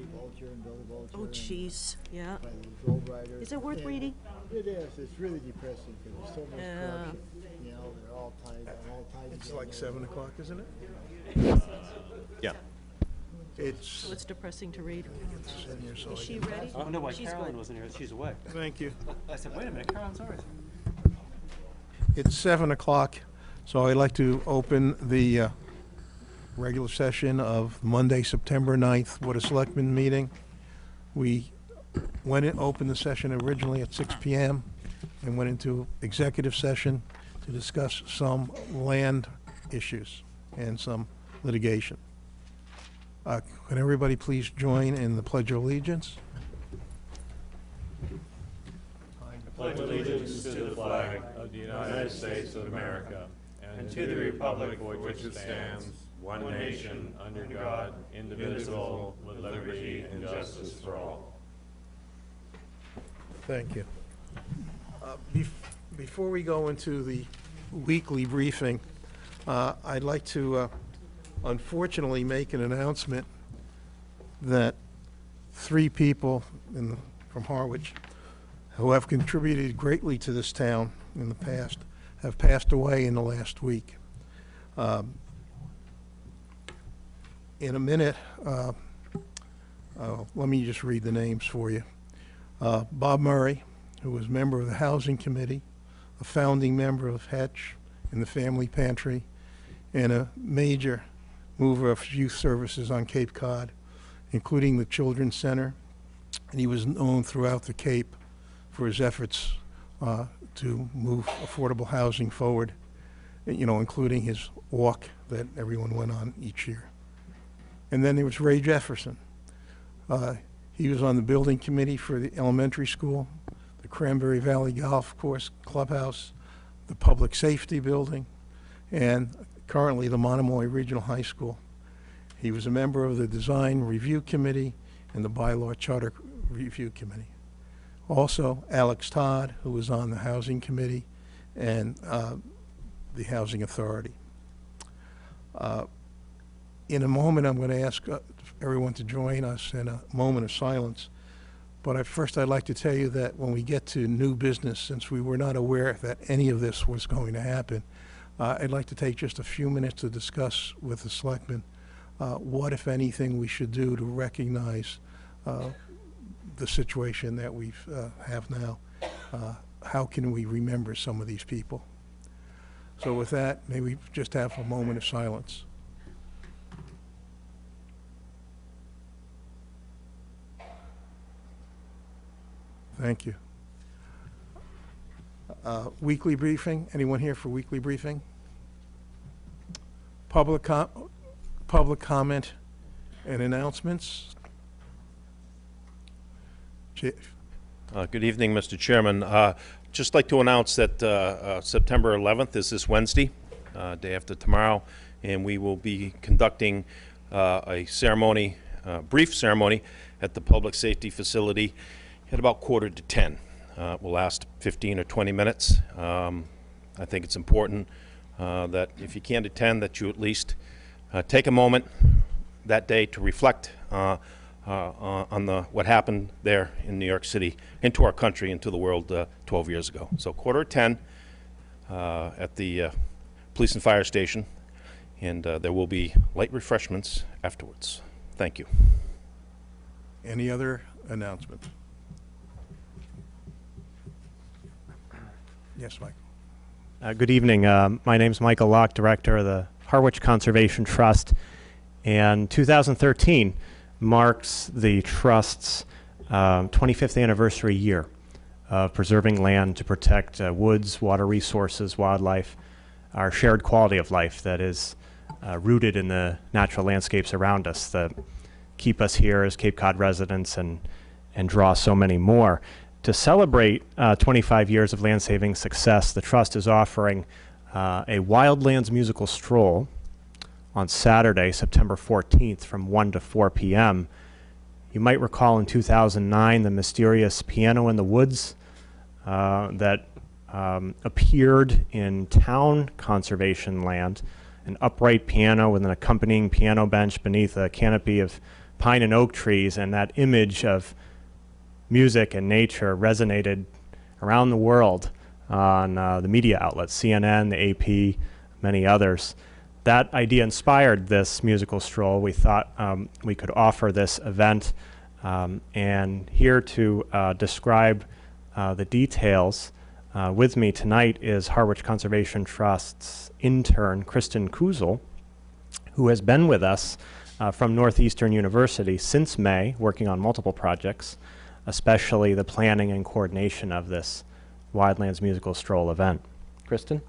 Vulture and Billy Vulture. Oh, jeez. Yeah. By the Gold Rider. Is it worth reading? It is. It's really depressing because there's so much corruption. You know, they're all tied It's together. like 7 o'clock, isn't it? Yeah. So it's depressing to read. In here, so Is I she can- ready? Oh, no, why She's Carolyn good. wasn't here. She's away. Thank you. I said, wait a minute, Carolyn's always. It's 7 o'clock, so I'd like to open the regular session of Monday, September 9th, Board of Selectmen meeting. We opened the session originally at 6 p.m. and went into executive session to discuss some land issues and some litigation. Can everybody please join in the Pledge of Allegiance? Pledge allegiance to the flag of the United States of America and to the republic for which it stands, one nation, under God, indivisible, with liberty and justice for all. Thank you. Before we go into the weekly briefing, I'd like to unfortunately make an announcement that 3 people from Harwich who have contributed greatly to this town in the past have passed away in the last week. In a minute, let me just read the names for you. Bob Murray, who was member of the Housing Committee, a founding member of Hetch and the Family Pantry, and a major mover of youth services on Cape Cod, including the Children's Center. And he was known throughout the Cape for his efforts to move affordable housing forward, including his walk that everyone went on each year. And then there was Ray Jefferson. He was on the building committee for the elementary school, the Cranberry Valley Golf Course Clubhouse, the Public Safety Building, and currently the Monomoy Regional High School. He was a member of the Design Review Committee and the Bylaw Charter Review Committee. Also, Alex Todd, who was on the Housing Committee and the Housing Authority. In a moment, I'm going to ask everyone to join us in a moment of silence. But first, I'd like to tell you that when we get to new business, since we were not aware that any of this was going to happen, I'd like to take just a few minutes to discuss with the Selectmen what, if anything, we should do to recognize the situation that we have now. How can we remember some of these people? So with that, may we just have a moment of silence. Thank you. Weekly briefing. Anyone here for weekly briefing? Public comment and announcements. Chief. Good evening, Mr. Chairman. Just like to announce that September 11th is this Wednesday, day after tomorrow, and we will be conducting a ceremony, brief ceremony, at the public safety facility at about 9:45. It will last 15 or 20 minutes. I think it's important that if you can't attend, that you at least take a moment that day to reflect on what happened there in New York City, into our country, into the world 12 years ago. So 9:45 at the police and fire station, and there will be light refreshments afterwards. Thank you. Any other announcements? Yes, Mike. Good evening. My name's Michael Locke, Director of the Harwich Conservation Trust. And 2013 marks the Trust's 25th anniversary year of preserving land to protect woods, water resources, wildlife, our shared quality of life that is rooted in the natural landscapes around us that keep us here as Cape Cod residents and draw so many more. To celebrate 25 years of land saving success, the Trust is offering a Wildlands musical stroll on Saturday, September 14th from 1 to 4 p.m. You might recall in 2009 the mysterious piano in the woods that appeared in town conservation land, an upright piano with an accompanying piano bench beneath a canopy of pine and oak trees, and that image of music and nature resonated around the world on the media outlets, CNN, the AP, many others. That idea inspired this musical stroll. We thought we could offer this event, and here to describe the details with me tonight is Harwich Conservation Trust's intern, Kristen Kuzel, who has been with us from Northeastern University since May, working on multiple projects, especially the planning and coordination of this Wildlands Musical Stroll event. Kristen?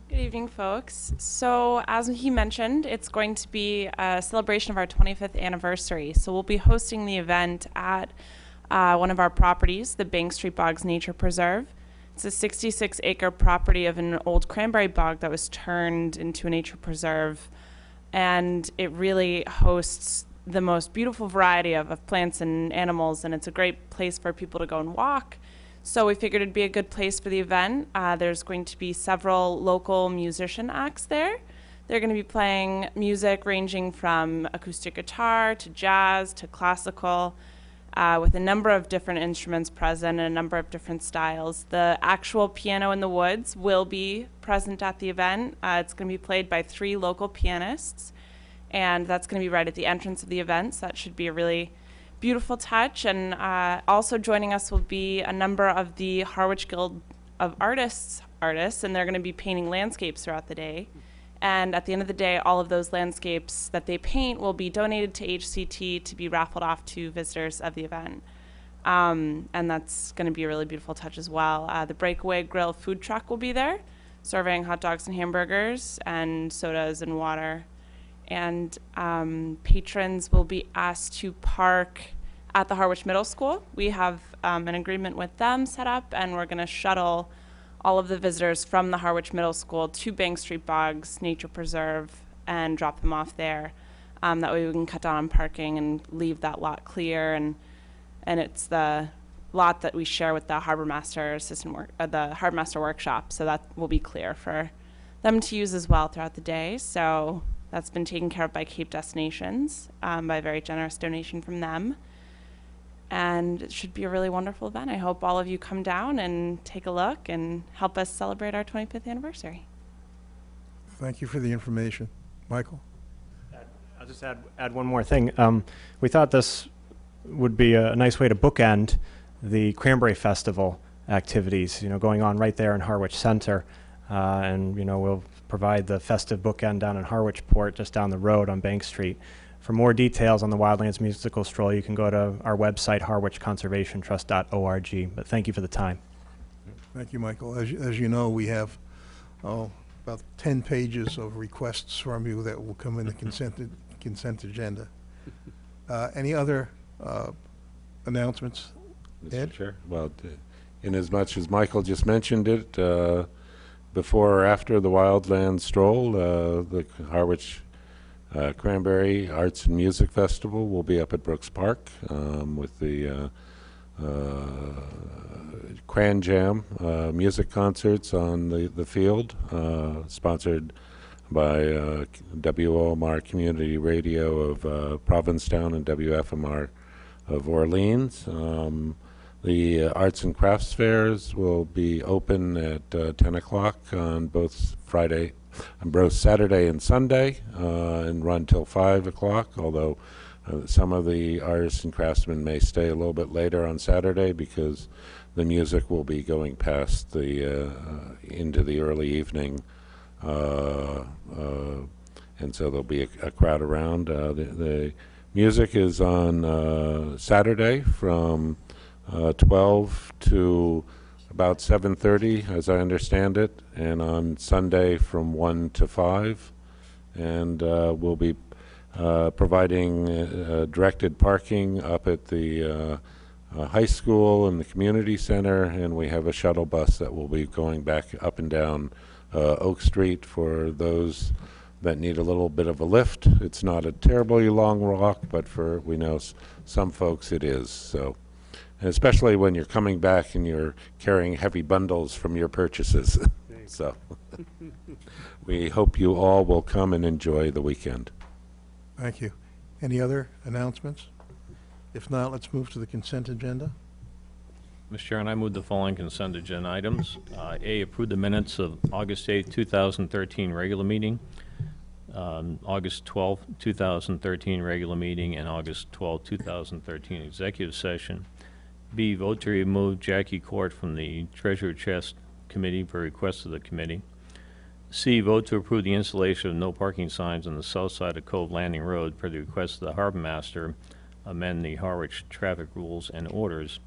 Good evening, folks. So as he mentioned, it's going to be a celebration of our 25th anniversary. So we'll be hosting the event at one of our properties, the Bank Street Bogs Nature Preserve. It's a 66-acre property of an old cranberry bog that was turned into a nature preserve. And it really hosts the most beautiful variety of plants and animals, and it's a great place for people to go and walk. So we figured it'd be a good place for the event. There's going to be several local musician acts there. They're going to be playing music ranging from acoustic guitar to jazz to classical, with a number of different instruments present and a number of different styles. The actual piano in the woods will be present at the event. It's going to be played by 3 local pianists, and that's going to be right at the entrance of the event, so that should be a really beautiful touch. And also joining us will be a number of the Harwich Guild of Artists, and they're going to be painting landscapes throughout the day. And at the end of the day, all of those landscapes that they paint will be donated to HCT to be raffled off to visitors of the event. And that's going to be a really beautiful touch as well. The Breakaway Grill food truck will be there, serving hot dogs and hamburgers and sodas and water. And patrons will be asked to park at the Harwich Middle School. We have an agreement with them set up, and we're going to shuttle all of the visitors from the Harwich Middle School to Bank Street Bogs Nature Preserve and drop them off there. That way we can cut down on parking and leave that lot clear. And it's the lot that we share with the Harbor Master the Harbor Master Workshop, so that will be clear for them to use as well throughout the day. So that's been taken care of by Cape Destinations, by a very generous donation from them. And it should be a really wonderful event. I hope all of you come down and take a look and help us celebrate our 25th anniversary. Thank you for the information. Michael? I'll just add one more thing. We thought this would be a nice way to bookend the Cranberry Festival activities, going on right there in Harwich Center. And, we'll provide the festive bookend down in Harwich Port, just down the road on Bank Street. For more details on the Wildlands Musical Stroll, you can go to our website, harwichconservationtrust.org. But thank you for the time. Thank you, Michael. As you know, we have about 10 pages of requests from you that will come in the consent agenda. Any other announcements? Ed? Mr. Chair, well, inasmuch as Michael just mentioned it, before or after the Wildlands Stroll, the Harwich Cranberry Arts and Music Festival will be up at Brooks Park with the Cran Jam music concerts on the field, sponsored by WOMR Community Radio of Provincetown and WFMR of Orleans. The Arts and Crafts Fairs will be open at 10 o'clock on both Saturday and Sunday, and run till 5 o'clock, although some of the artists and craftsmen may stay a little bit later on Saturday because the music will be going past the into the early evening, and so there'll be a crowd around. The music is on Saturday from 12 to about 7:30, as I understand it, and on Sunday from 1 to 5. And we'll be providing directed parking up at the high school and the community center, and we have a shuttle bus that will be going back up and down Oak Street for those that need a little bit of a lift. It's not a terribly long walk, but we know some folks it is. So. Especially when you're coming back and you're carrying heavy bundles from your purchases. There So we hope you all will come and enjoy the weekend. Thank you. Any other announcements? If not, let's move to the consent agenda. Mr. Chairman, I move the following consent agenda items. A, approve the minutes of August 8, 2013 regular meeting, August 12, 2013 regular meeting, and August 12, 2013 executive session. B, vote to remove Jackie Court from the Treasurer Chest Committee per request of the committee. C, vote to approve the installation of no parking signs on the south side of Cove Landing Road per the request of the Harbor Master, amend the Harwich traffic rules and orders.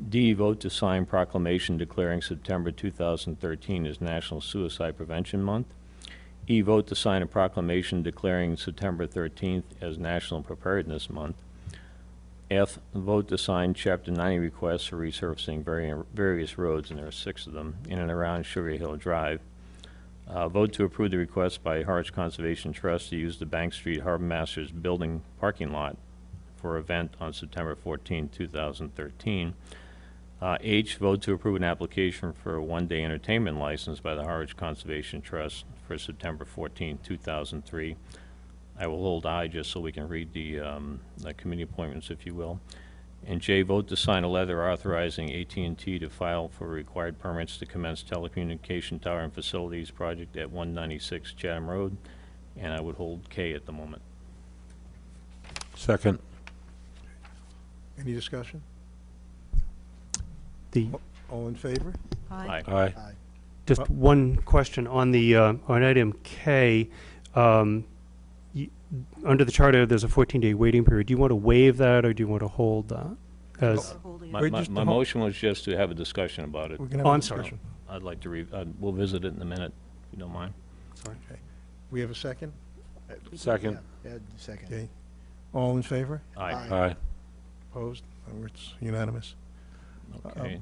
D, vote to sign proclamation declaring September 2013 as National Suicide Prevention Month. E, vote to sign a proclamation declaring September 13th as National Preparedness Month. F, vote to sign Chapter 90 requests for resurfacing various roads, and there are 6 of them, in and around Sugar Hill Drive. Vote to approve the request by Harwich Conservation Trust to use the Bank Street Harbor Masters building parking lot for event on September 14, 2013. H, vote to approve an application for a one-day entertainment license by the Harwich Conservation Trust for September 14, 2003. I will hold I just so we can read the committee appointments, if you will. And J, vote to sign a letter authorizing AT&T to file for required permits to commence telecommunication tower and facilities project at 196 Chatham Road. And I would hold K at the moment. Second. Any discussion? The, All in favor? Aye. Aye. Aye. just one question on the, on item K. Under the charter, there's a 14-day waiting period. Do you want to waive that, or do you want to hold that? As, Holding My, it. Wait, my, just my the whole- motion was just to have a discussion about it. We're gonna Oh, have a I'm sorry. discussion. I'd like to we'll visit it in a minute, if you don't mind. Okay. We have a second? Second. Yeah, second. Okay. All in favor? Aye. Aye. Opposed? It's unanimous. Okay.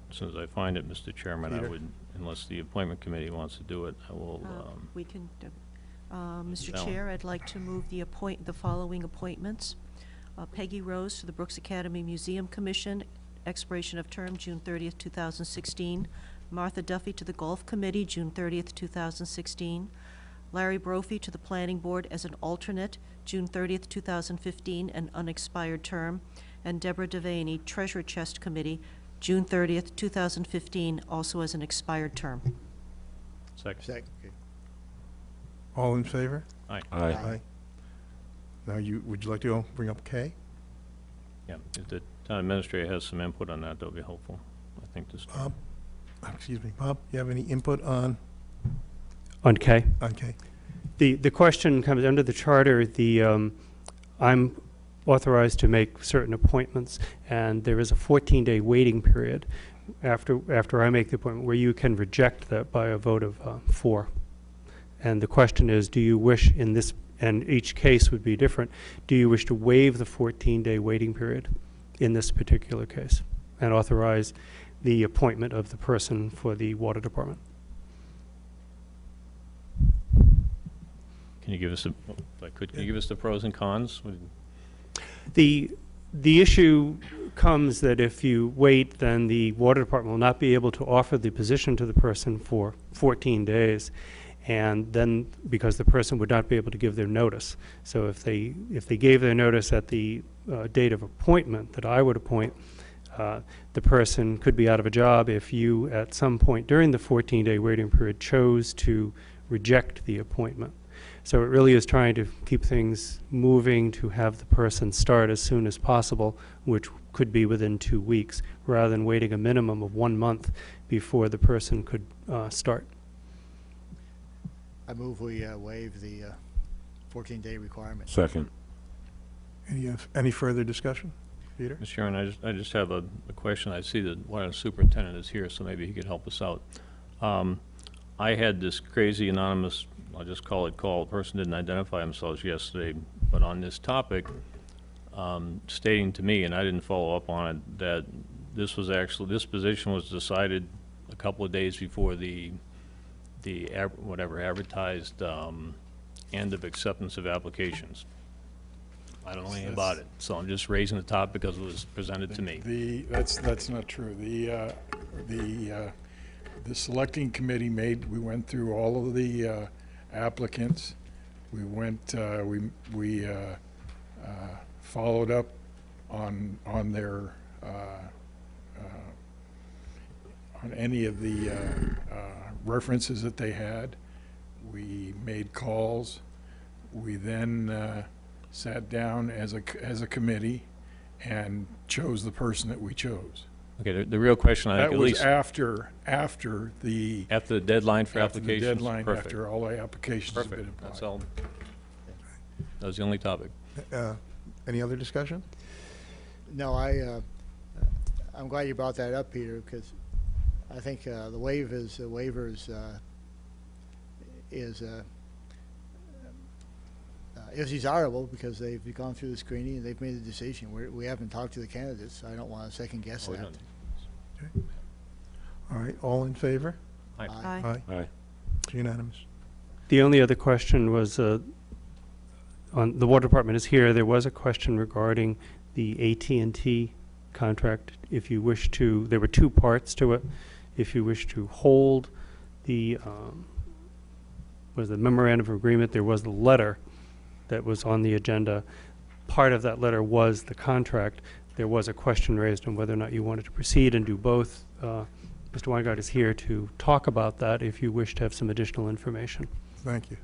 As soon as I find it, Mr. Chairman, I Peter? would, unless the appointment committee wants to do it, I will, We can, Mr. Ellen. Chair, I'd like to move the following appointments. Peggy Rose to the Brooks Academy Museum Commission, expiration of term June 30th, 2016. Martha Duffy to the Golf Committee, June 30th, 2016. Larry Brophy to the Planning Board as an alternate, June 30th, 2015, an unexpired term. And Deborah Devaney, Treasurer Chest Committee, June 30th, 2015, also as an expired term. second. Second, okay. All in favor? Aye. Aye. Now, would you like to bring up K? Yeah, if the town administrator has some input on that, that'll be helpful, I think, to start. Excuse me, Bob, you have any input on K. K? The question comes under the charter. I'm authorized to make certain appointments, and there is a 14-day waiting period after I make the appointment where you can reject that by a vote of 4. And the question is, do you wish in this, and each case would be different, do you wish to waive the 14-day waiting period in this particular case and authorize the appointment of the person for the water department? Can you give us a, if I could, can you give us the pros and cons? The issue comes that if you wait, then the water department will not be able to offer the position to the person for 14 days. And then, because the person would not be able to give their notice. So if they gave their notice at the date of appointment that I would appoint, the person could be out of a job if you, at some point during the 14-day waiting period, chose to reject the appointment. So it really is trying to keep things moving to have the person start as soon as possible, which could be within 2 weeks, rather than waiting a minimum of 1 month before the person could start. I move we waive the 14-day requirement. Second. Any further discussion? Peter? Mr. Chairman, I just have a question. I see that one of the superintendent is here, so maybe he could help us out. I had this crazy anonymous, I'll just call it call, person didn't identify themselves yesterday, but on this topic, stating to me, and I didn't follow up on it, that this position was decided a couple of days before the advertised end of acceptance of applications. I don't know anything about it, so I'm just raising the topic because it was presented to me. That's not true. The selecting committee we went through all of the applicants. We went, we followed up on their, on any of the references that they had. We made calls. We then sat down as a committee and chose the person that we chose. Okay, the real question, I think, That at was least after the deadline for after the applications? deadline, Perfect. after all the applications have been Perfect, that's applied. all. That was the only topic. Any other discussion? No, I'm glad you brought that up, Peter, because I think the waivers is desirable because they've gone through the screening and they've made a decision. We haven't talked to the candidates, so I don't want to second guess Oh, we that. don't. All right, all in favor? Aye. Aye. Aye. It's unanimous. The only other question was, on the water department is here, there was a question regarding the AT&T contract. If you wish to, there were two parts to it. If you wish to hold the, was the memorandum of agreement, there was the letter that was on the agenda. Part of that letter was the contract. There was a question raised on whether or not you wanted to proceed and do both. Mr. Weingart is here to talk about that if you wish to have some additional information. Thank you.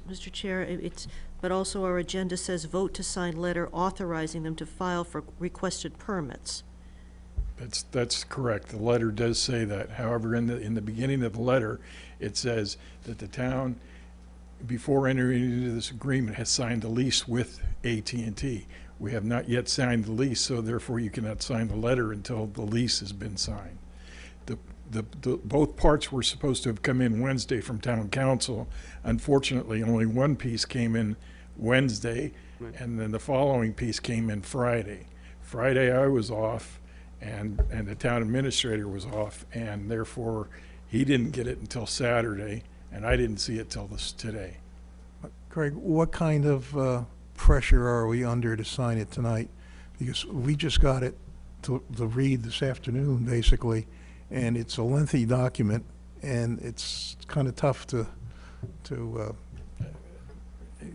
Mr. Chair, but also our agenda says vote to sign letter authorizing them to file for requested permits. That's correct. The letter does say that. However, in the beginning of the letter, it says that the town, before entering into this agreement, has signed a lease with AT&T. We have not yet signed the lease, so therefore you cannot sign the letter until the lease has been signed. Both parts were supposed to have come in Wednesday from town council. Unfortunately, only one piece came in Wednesday, and then the following piece came in Friday. Friday I was off, and the town administrator was off, and therefore he didn't get it until Saturday, and I didn't see it till today. Craig, what kind of pressure are we under to sign it tonight? Because we just got it to read this afternoon, basically, and it's a lengthy document, and it's kind of tough to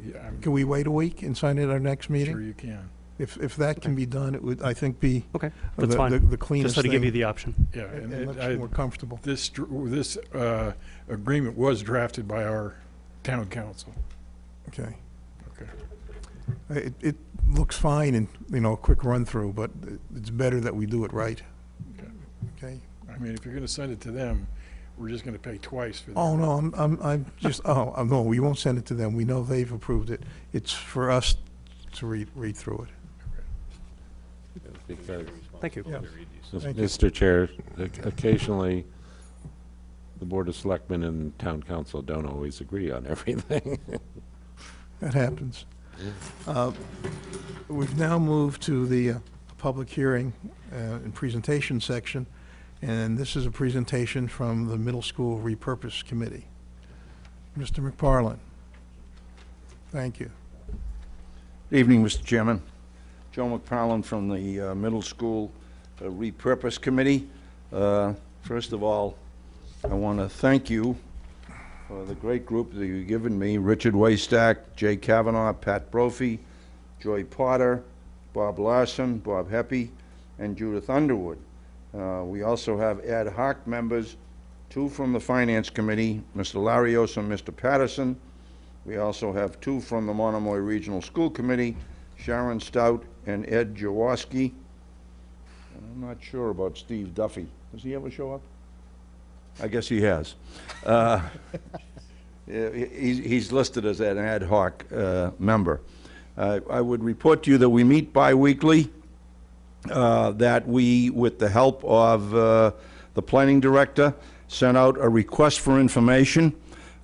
Yeah, can we wait a week and sign it at our next I'm meeting? sure you can. If that can be done, it would, I think, be Okay, that's the fine. cleanest Just so to give you thing the option. Yeah, and and much more comfortable. this agreement was drafted by our town council. Okay. Okay. It looks fine and, a quick run-through, but it's better that we do it right. Okay. Okay? I mean, if you're gonna send it to them, we're just gonna pay twice for that. Oh, no, I'm just, no, we won't send it to them. We know they've approved it. It's for us to read through it. Because, Thank you. Yeah. Thank you. Mr. Chair, occasionally, the Board of Selectmen and Town Council don't always agree on everything. That happens. We've now moved to the public hearing and presentation section, and this is a presentation from the Middle School Repurpose Committee. Mr. McParland. Thank you. Good evening, Mr. Chairman. Joe McParland from the Middle School Repurpose Committee. First of all, I want to thank you for the great group that you've given me: Richard Waystack, Jay Kavanaugh, Pat Brophy, Joy Potter, Bob Larson, Bob Heppy, and Judith Underwood. We also have ad hoc members, two from the Finance Committee, Mr. Larios and Mr. Patterson. We also have two from the Monomoy Regional School Committee, Sharon Stout and Ed Jaworski. And I'm not sure about Steve Duffy. Does he ever show up? I guess he has. He's listed as an ad hoc member. I would report to you that we meet bi-weekly, that we, with the help of the planning director, sent out a request for information,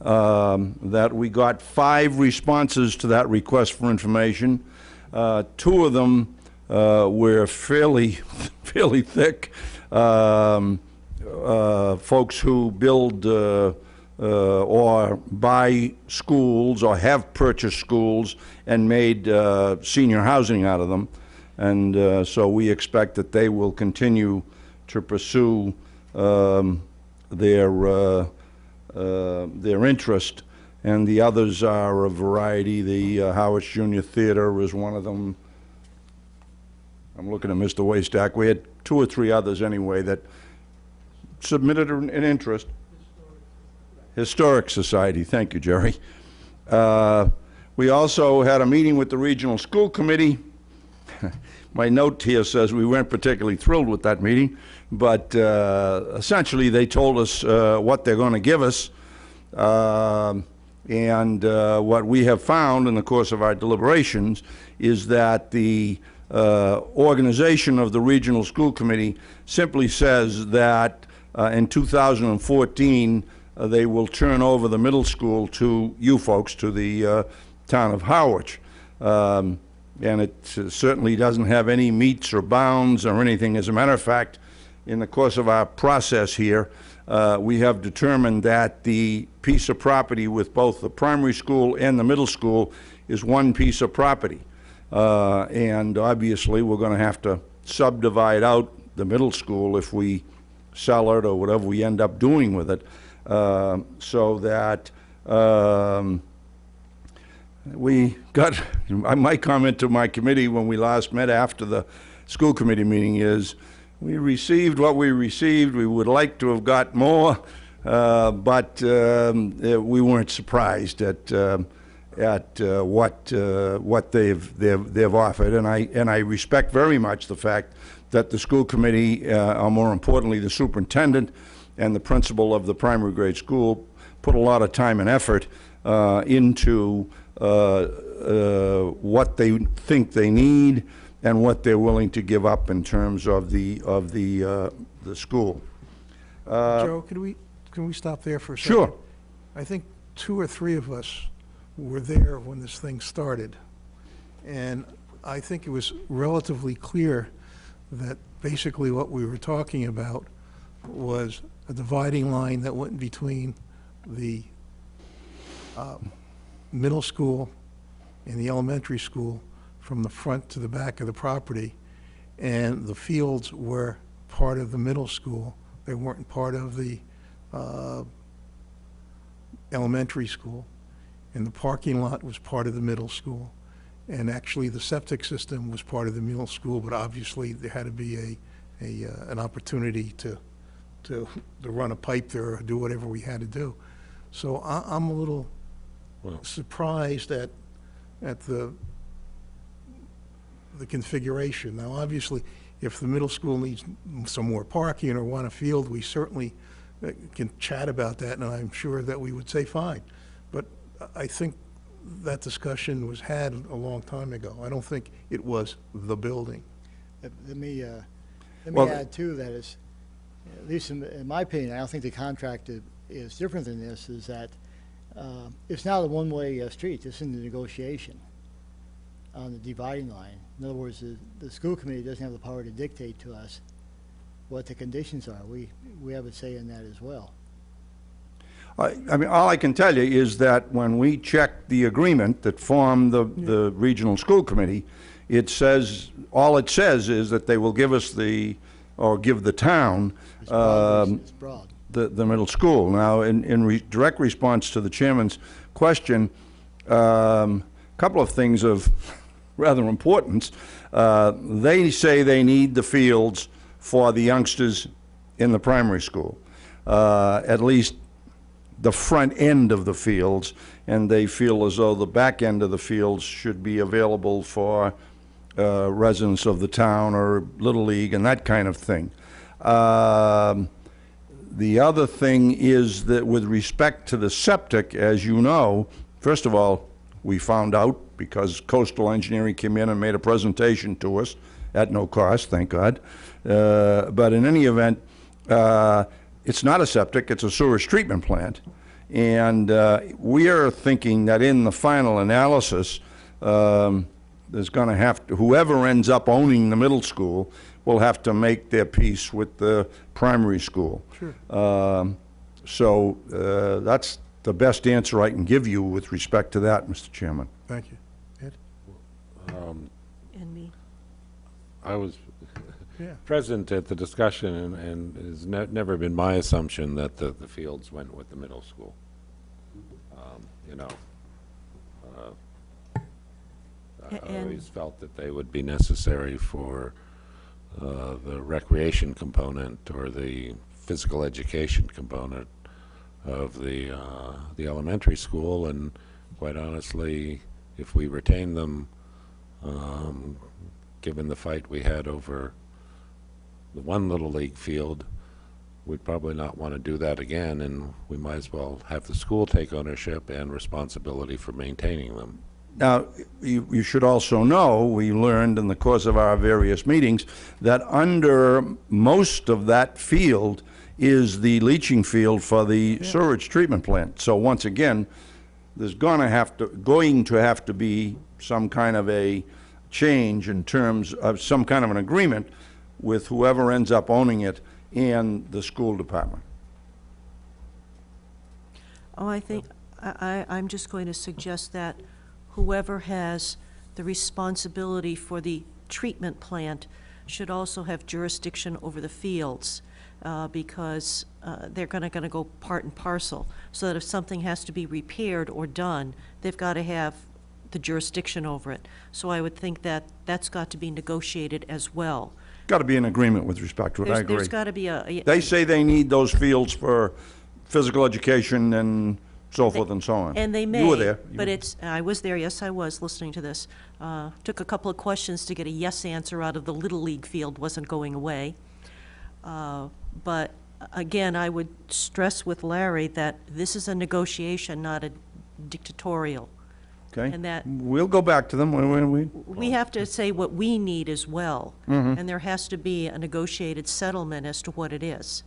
that we got 5 responses to that request for information. 2 of them were fairly thick. Folks who build or buy schools or have purchased schools and made senior housing out of them. And so we expect that they will continue to pursue their interest, and the others are a variety. The Howard Junior Theater is one of them. I'm looking at Mr. Waystack. We had 2 or 3 others anyway that submitted an interest. Historic Society, thank you, Jerry. We also had a meeting with the Regional School Committee. My note here says we weren't particularly thrilled with that meeting, but essentially they told us what they're going to give us. And what we have found in the course of our deliberations is that the organization of the Regional School Committee simply says that in 2014 they will turn over the middle school to you folks, to the town of Harwich. And it certainly doesn't have any metes or bounds or anything. As a matter of fact, in the course of our process here, we have determined that the piece of property with both the primary school and the middle school is one piece of property. And obviously, we're going to have to subdivide out the middle school if we sell it or whatever we end up doing with it, so that we got, my comment to my committee when we last met after the school committee meeting is, we received what we received. We would like to have got more, but we weren't surprised at what they've offered, and I respect very much the fact that the school committee, or more importantly, the superintendent and the principal of the primary grade school, put a lot of time and effort into what they think they need and what they're willing to give up in terms of the school. Joe, can we stop there for a second? Sure. I think 2 or 3 of us were there when this thing started, and I think it was relatively clear that basically what we were talking about was a dividing line that went between the middle school and the elementary school from the front to the back of the property, and the fields were part of the middle school. They weren't part of the elementary school, and the parking lot was part of the middle school, and actually the septic system was part of the middle school, but obviously there had to be an opportunity to run a pipe there or do whatever we had to do. So I'm a little surprised at the configuration. Now, obviously, if the middle school needs some more parking or want a field, we certainly can chat about that, and I'm sure that we would say fine. But I think that discussion was had a long time ago. I don't think it was the building. Let me Well, add too that is, at least in my opinion, I don't think the contract is different than this, is that it's not a one-way street. This is in the negotiation on the dividing line. In other words, the school committee doesn't have the power to dictate to us what the conditions are. We have a say in that as well. I mean, all I can tell you is that when we checked the agreement that formed the regional school committee, it says, all it says is that they will give us give the town It's broad. the middle school. Now, in direct response to the chairman's question, a couple of things of rather importance. They say they need the fields for the youngsters in the primary school, at least the front end of the fields, and they feel as though the back end of the fields should be available for residents of the town or Little League and that kind of thing. The other thing is that with respect to the septic, as you know, first of all, we found out because Coastal Engineering came in and made a presentation to us at no cost, thank God. But in any event, it's not a septic, it's a sewage treatment plant. And we are thinking that in the final analysis, there's going to have to, whoever ends up owning the middle school will have to make their peace with the primary school. Sure. So that's the best answer I can give you with respect to that, Mr. Chairman. Thank you. Ed? And me. I was Yeah. present at the discussion, and it's never been my assumption that the fields went with the middle school. You know, I And- always felt that they would be necessary for the recreation component or the physical education component of the elementary school, and quite honestly, if we retain them, given the fight we had over the one Little League field, we'd probably not want to do that again, and we might as well have the school take ownership and responsibility for maintaining them. Now, you should also know, we learned in the course of our various meetings, that under most of that field is the leaching field for the sewage treatment plant. So once again, there's going to have to be some kind of a change in terms of some kind of an agreement with whoever ends up owning it and the school department. Oh, I think, I'm just going to suggest that whoever has the responsibility for the treatment plant should also have jurisdiction over the fields, because they're gonna go part and parcel, so that if something has to be repaired or done, they've got to have the jurisdiction over it. So I would think that that's got to be negotiated as well. Got to be an agreement with respect to it, I agree. There's got to be a. They say they need those fields for physical education and so forth and so on. And they may. You were there. But I was there, yes, I was, listening to this. Took a couple of questions to get a yes answer out of the Little League field, wasn't going away. But again, I would stress with Larry that this is a negotiation, not a dictatorial. Okay? And that We'll go back to them when we... we have to say what we need as well. And there has to be a negotiated settlement as to what it is.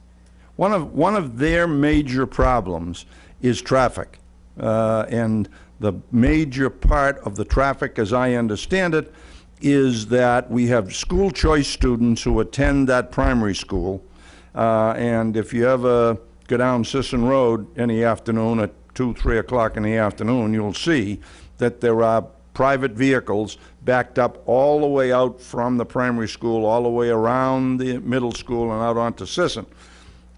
One of their major problems is traffic. And the major part of the traffic, as I understand it, is that we have school choice students who attend that primary school. And if you ever go down Sisson Road any afternoon at 2, 3 o'clock in the afternoon, you'll see that there are private vehicles backed up all the way out from the primary school, all the way around the middle school and out onto Sisson.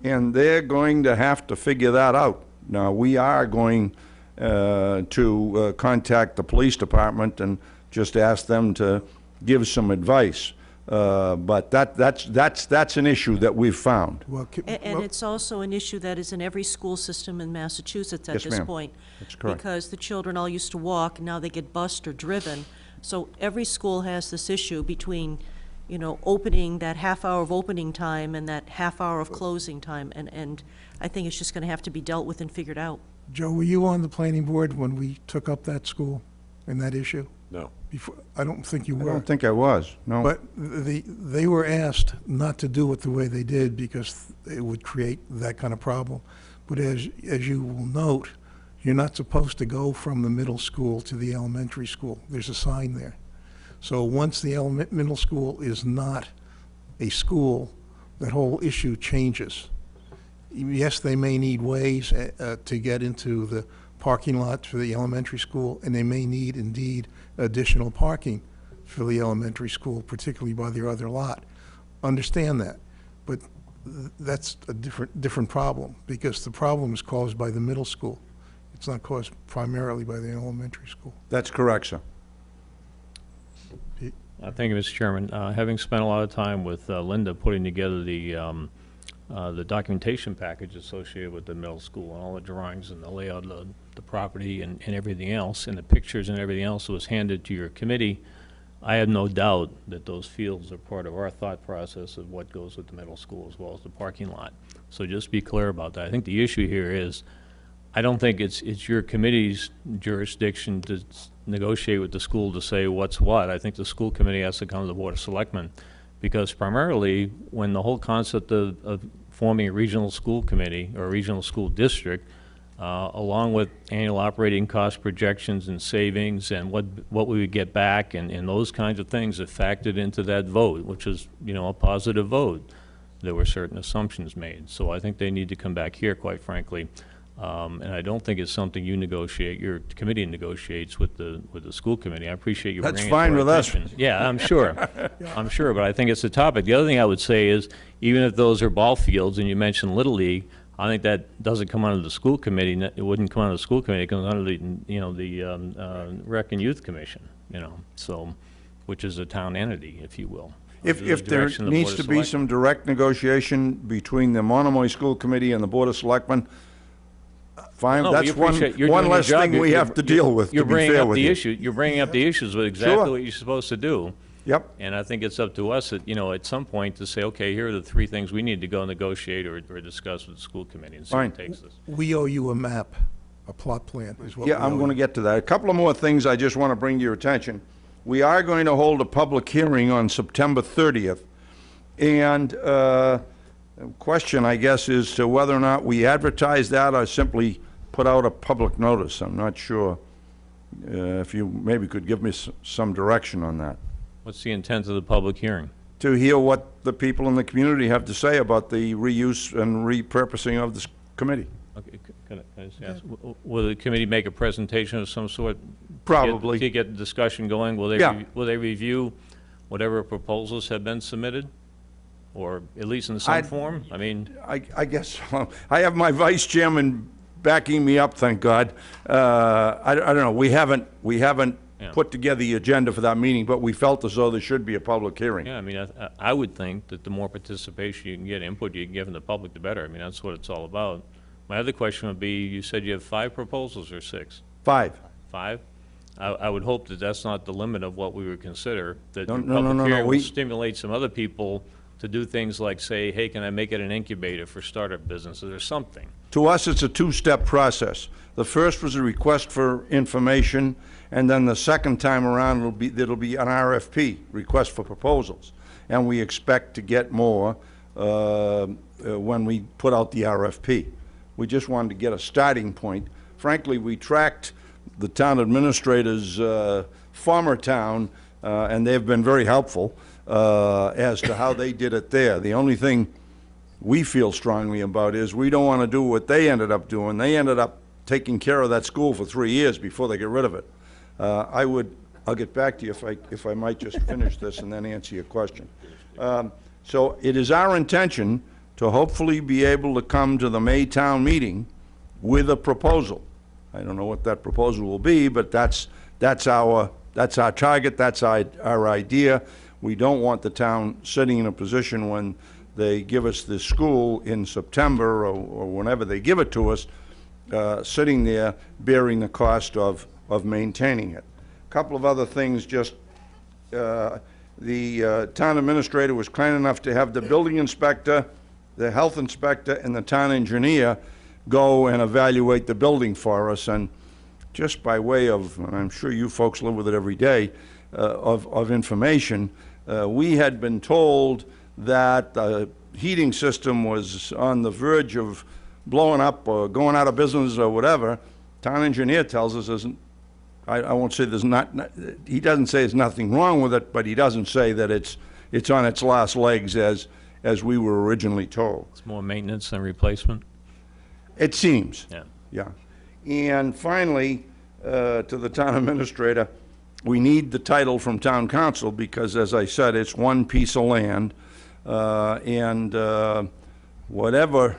And they're going to have to figure that out. Now, we are going to contact the police department and just ask them to give some advice. But that's an issue that we've found. Well, And it's also an issue that is in every school system in Massachusetts at Yes, this ma'am. point. That's correct. Because the children all used to walk, now they get bused or driven. So every school has this issue between, opening, that half hour of opening time and that half hour of closing time. And I think it's just going to have to be dealt with and figured out. Joe, were you on the planning board when we took up that school and that issue? No. Before, I don't think you I were. don't think I was, no. But they were asked not to do it the way they did because it would create that kind of problem. But as you will note, you're not supposed to go from the middle school to the elementary school. There's a sign there. So once the middle school is not a school, that whole issue changes. Yes, they may need ways to get into the parking lot for the elementary school, and they may need, indeed, additional parking for the elementary school, particularly by their other lot. Understand that. But that's a different problem, because the problem is caused by the middle school. It's not caused primarily by the elementary school. That's correct, sir. Thank you, Mr. Chairman. Having spent a lot of time with Linda putting together the documentation package associated with the middle school and all the drawings and the layout of the property and everything else, and the pictures and everything else that was handed to your committee, I have no doubt that those fields are part of our thought process of what goes with the middle school as well as the parking lot. So just be clear about that. I think the issue here is, I don't think it's your committee's jurisdiction to negotiate with the school to say what's what. I think the school committee has to come to the Board of Selectmen, because primarily, when the whole concept of forming a regional school committee or a regional school district, along with annual operating cost projections and savings and what we would get back and those kinds of things are factored into that vote, which is, a positive vote. There were certain assumptions made. So I think they need to come back here, quite frankly. And I don't think it's something you negotiate, your committee negotiates with the school committee. I appreciate you That's bringing it to fine our with us. attention. Yeah, I'm sure. I'm sure, but I think it's a topic. The other thing I would say is, even if those are ball fields, and you mentioned Little League, I think that doesn't come under the school committee. It wouldn't come under the school committee. It comes under the, the Rec and Youth Commission, so, which is a town entity, if you will. If Under the there direction of the needs Board to of be Selectmen. some direct negotiation between the Monomoy School Committee and the Board of Selectmen, fine, No, we that's appreciate you're one doing your less job. thing we have to deal with, to You're be bringing fair up with the you. issue. You're bringing up the issues with exactly Sure. what you're supposed to do. Yep. And I think it's up to us, at some point, to say, okay, here are the 3 things we need to go negotiate or discuss with the school committee and see where it Fine. takes us. We owe you a map, a plot plan is what we Yeah, I'm owe going to you. get to that. A couple of more things I just want to bring to your attention. We are going to hold a public hearing on September 30th. And the question, I guess, is to whether or not we advertise that or simply put out a public notice. I'm not sure if you maybe could give me some direction on that. What's the intent of the public hearing? To hear what the people in the community have to say about the reuse and repurposing of this committee. Okay, can I just ask, will the committee make a presentation of some sort? Probably. To get the discussion going? Will they, Yeah. will they review whatever proposals have been submitted? Or at least in some I'd- form? I mean, I guess, I have my vice chairman backing me up, thank God. I don't know, we haven't Yeah. put together the agenda for that meeting, but we felt as though there should be a public hearing. yeah, I mean, I would think that the more participation you can get, input you can give from the public, the better. I mean, that's what it's all about. My other question would be, you said you have 5 proposals or 6? 5. 5? I would hope that that's not the limit of what we would consider, that No, your no, no, public no, hearing will we- stimulate some other people to do things like say, hey, can I make it an incubator for startup businesses or something? To us, it's a 2-step process. The first was a request for information, and then the second time around, it'll be an RFP, request for proposals. And we expect to get more when we put out the RFP. We just wanted to get a starting point. Frankly, we tracked the town administrator's former town, and they've been very helpful as to how they did it there. The only thing we feel strongly about is we don't want to do what they ended up doing. They ended up taking care of that school for 3 years before they get rid of it. I'll get back to you if I might just finish this and then answer your question. So it is our intention to hopefully be able to come to the May town meeting with a proposal. I don't know what that proposal will be, but that's our target, that's our idea. We don't want the town sitting in a position when they give us the school in September or whenever they give it to us, sitting there bearing the cost of maintaining it. A couple of other things, just the town administrator was kind enough to have the building inspector, the health inspector, and the town engineer go and evaluate the building for us. And just by way of, and I'm sure you folks live with it every day, of information, we had been told that the heating system was on the verge of blowing up or going out of business or whatever. Town engineer tells us I won't say there's not, he doesn't say there's nothing wrong with it, but he doesn't say that it's on its last legs as we were originally told. It's more maintenance than replacement? It seems. Yeah. Yeah. And finally, to the town administrator, we need the title from town council because, as I said, it's one piece of land. And whatever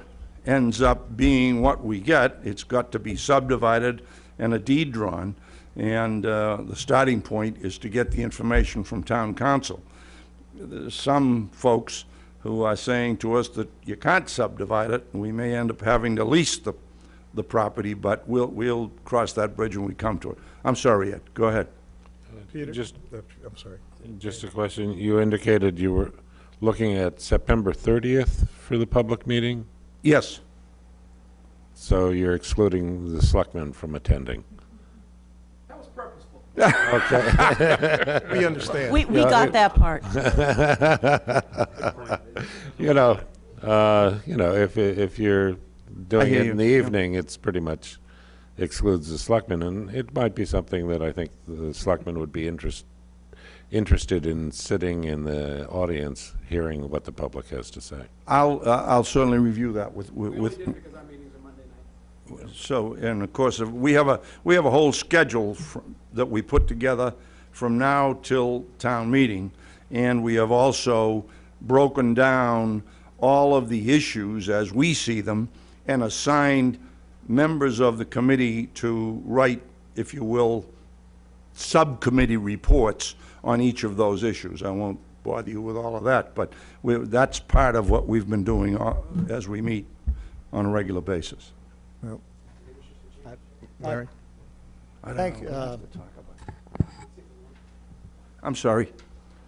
ends up being what we get, it's got to be subdivided and a deed drawn. And the starting point is to get the information from town council. There's some folks who are saying to us that you can't subdivide it, and we may end up having to lease the property, but we'll cross that bridge when we come to it. I'm sorry, Ed, go ahead. Peter? Just- I'm sorry. Just a question. You indicated you were looking at September 30th for the public meeting, Yes, so you're excluding the selectmen from attending. We understand. We got that part. If you're doing hear it you, in the yeah. evening, it's pretty much excludes the selectmen, and it might be something that I think the selectmen would be interested in sitting in the audience, hearing what the public has to say. I'll certainly review that with. We only did it because our meetings are Monday night. So, and of course, we have a whole schedule that we put together from now till town meeting, and we have also broken down all of the issues as we see them and assigned members of the committee to write, if you will, subcommittee reports on each of those issues. I won't bother you with all of that, but that's part of what we've been doing as we meet on a regular basis. Well, I- Larry? I don't Thank- know what else to talk about. I'm sorry.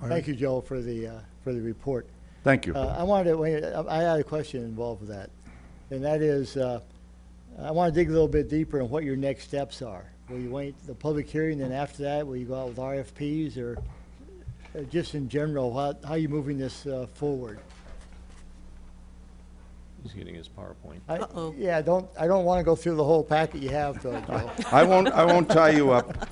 Thank you, Joe, for the report. Thank you. I had a question involved with that, and that is, I want to dig a little bit deeper on what your next steps are. Will you wait the public hearing, then after that, will you go out with RFPs, or just in general, how are you moving this forward? He's getting his PowerPoint. Uh-oh. Yeah, I don't want to go through the whole packet you have, though, Joe. I won't tie you up.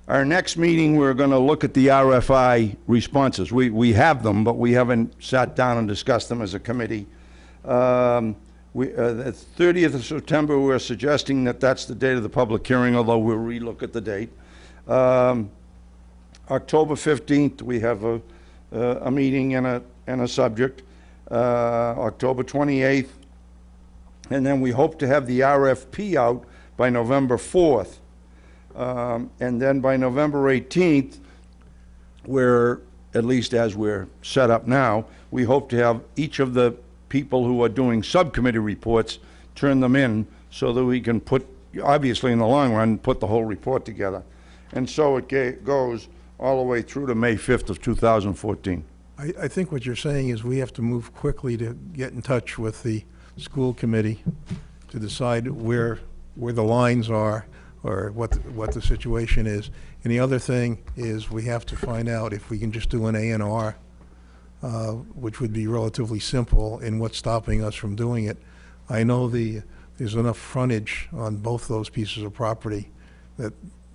Our next meeting, we're going to look at the RFI responses. We have them, but we haven't sat down and discussed them as a committee. The 30th of September, we're suggesting that that's the date of the public hearing, although we'll relook at the date. October 15th, we have a meeting and a subject. October 28th, and then we hope to have the RFP out by November 4th. And then by November 18th, we're, at least as we're set up now, we hope to have each of the people who are doing subcommittee reports turn them in so that we can put, obviously in the long run, put the whole report together. And so it goes all the way through to May 5th of 2014. I think what you're saying is we have to move quickly to get in touch with the school committee to decide where the lines are or what the situation is. And the other thing is we have to find out if we can just do an A&R, which would be relatively simple, and what's stopping us from doing it. I know there's enough frontage on both those pieces of property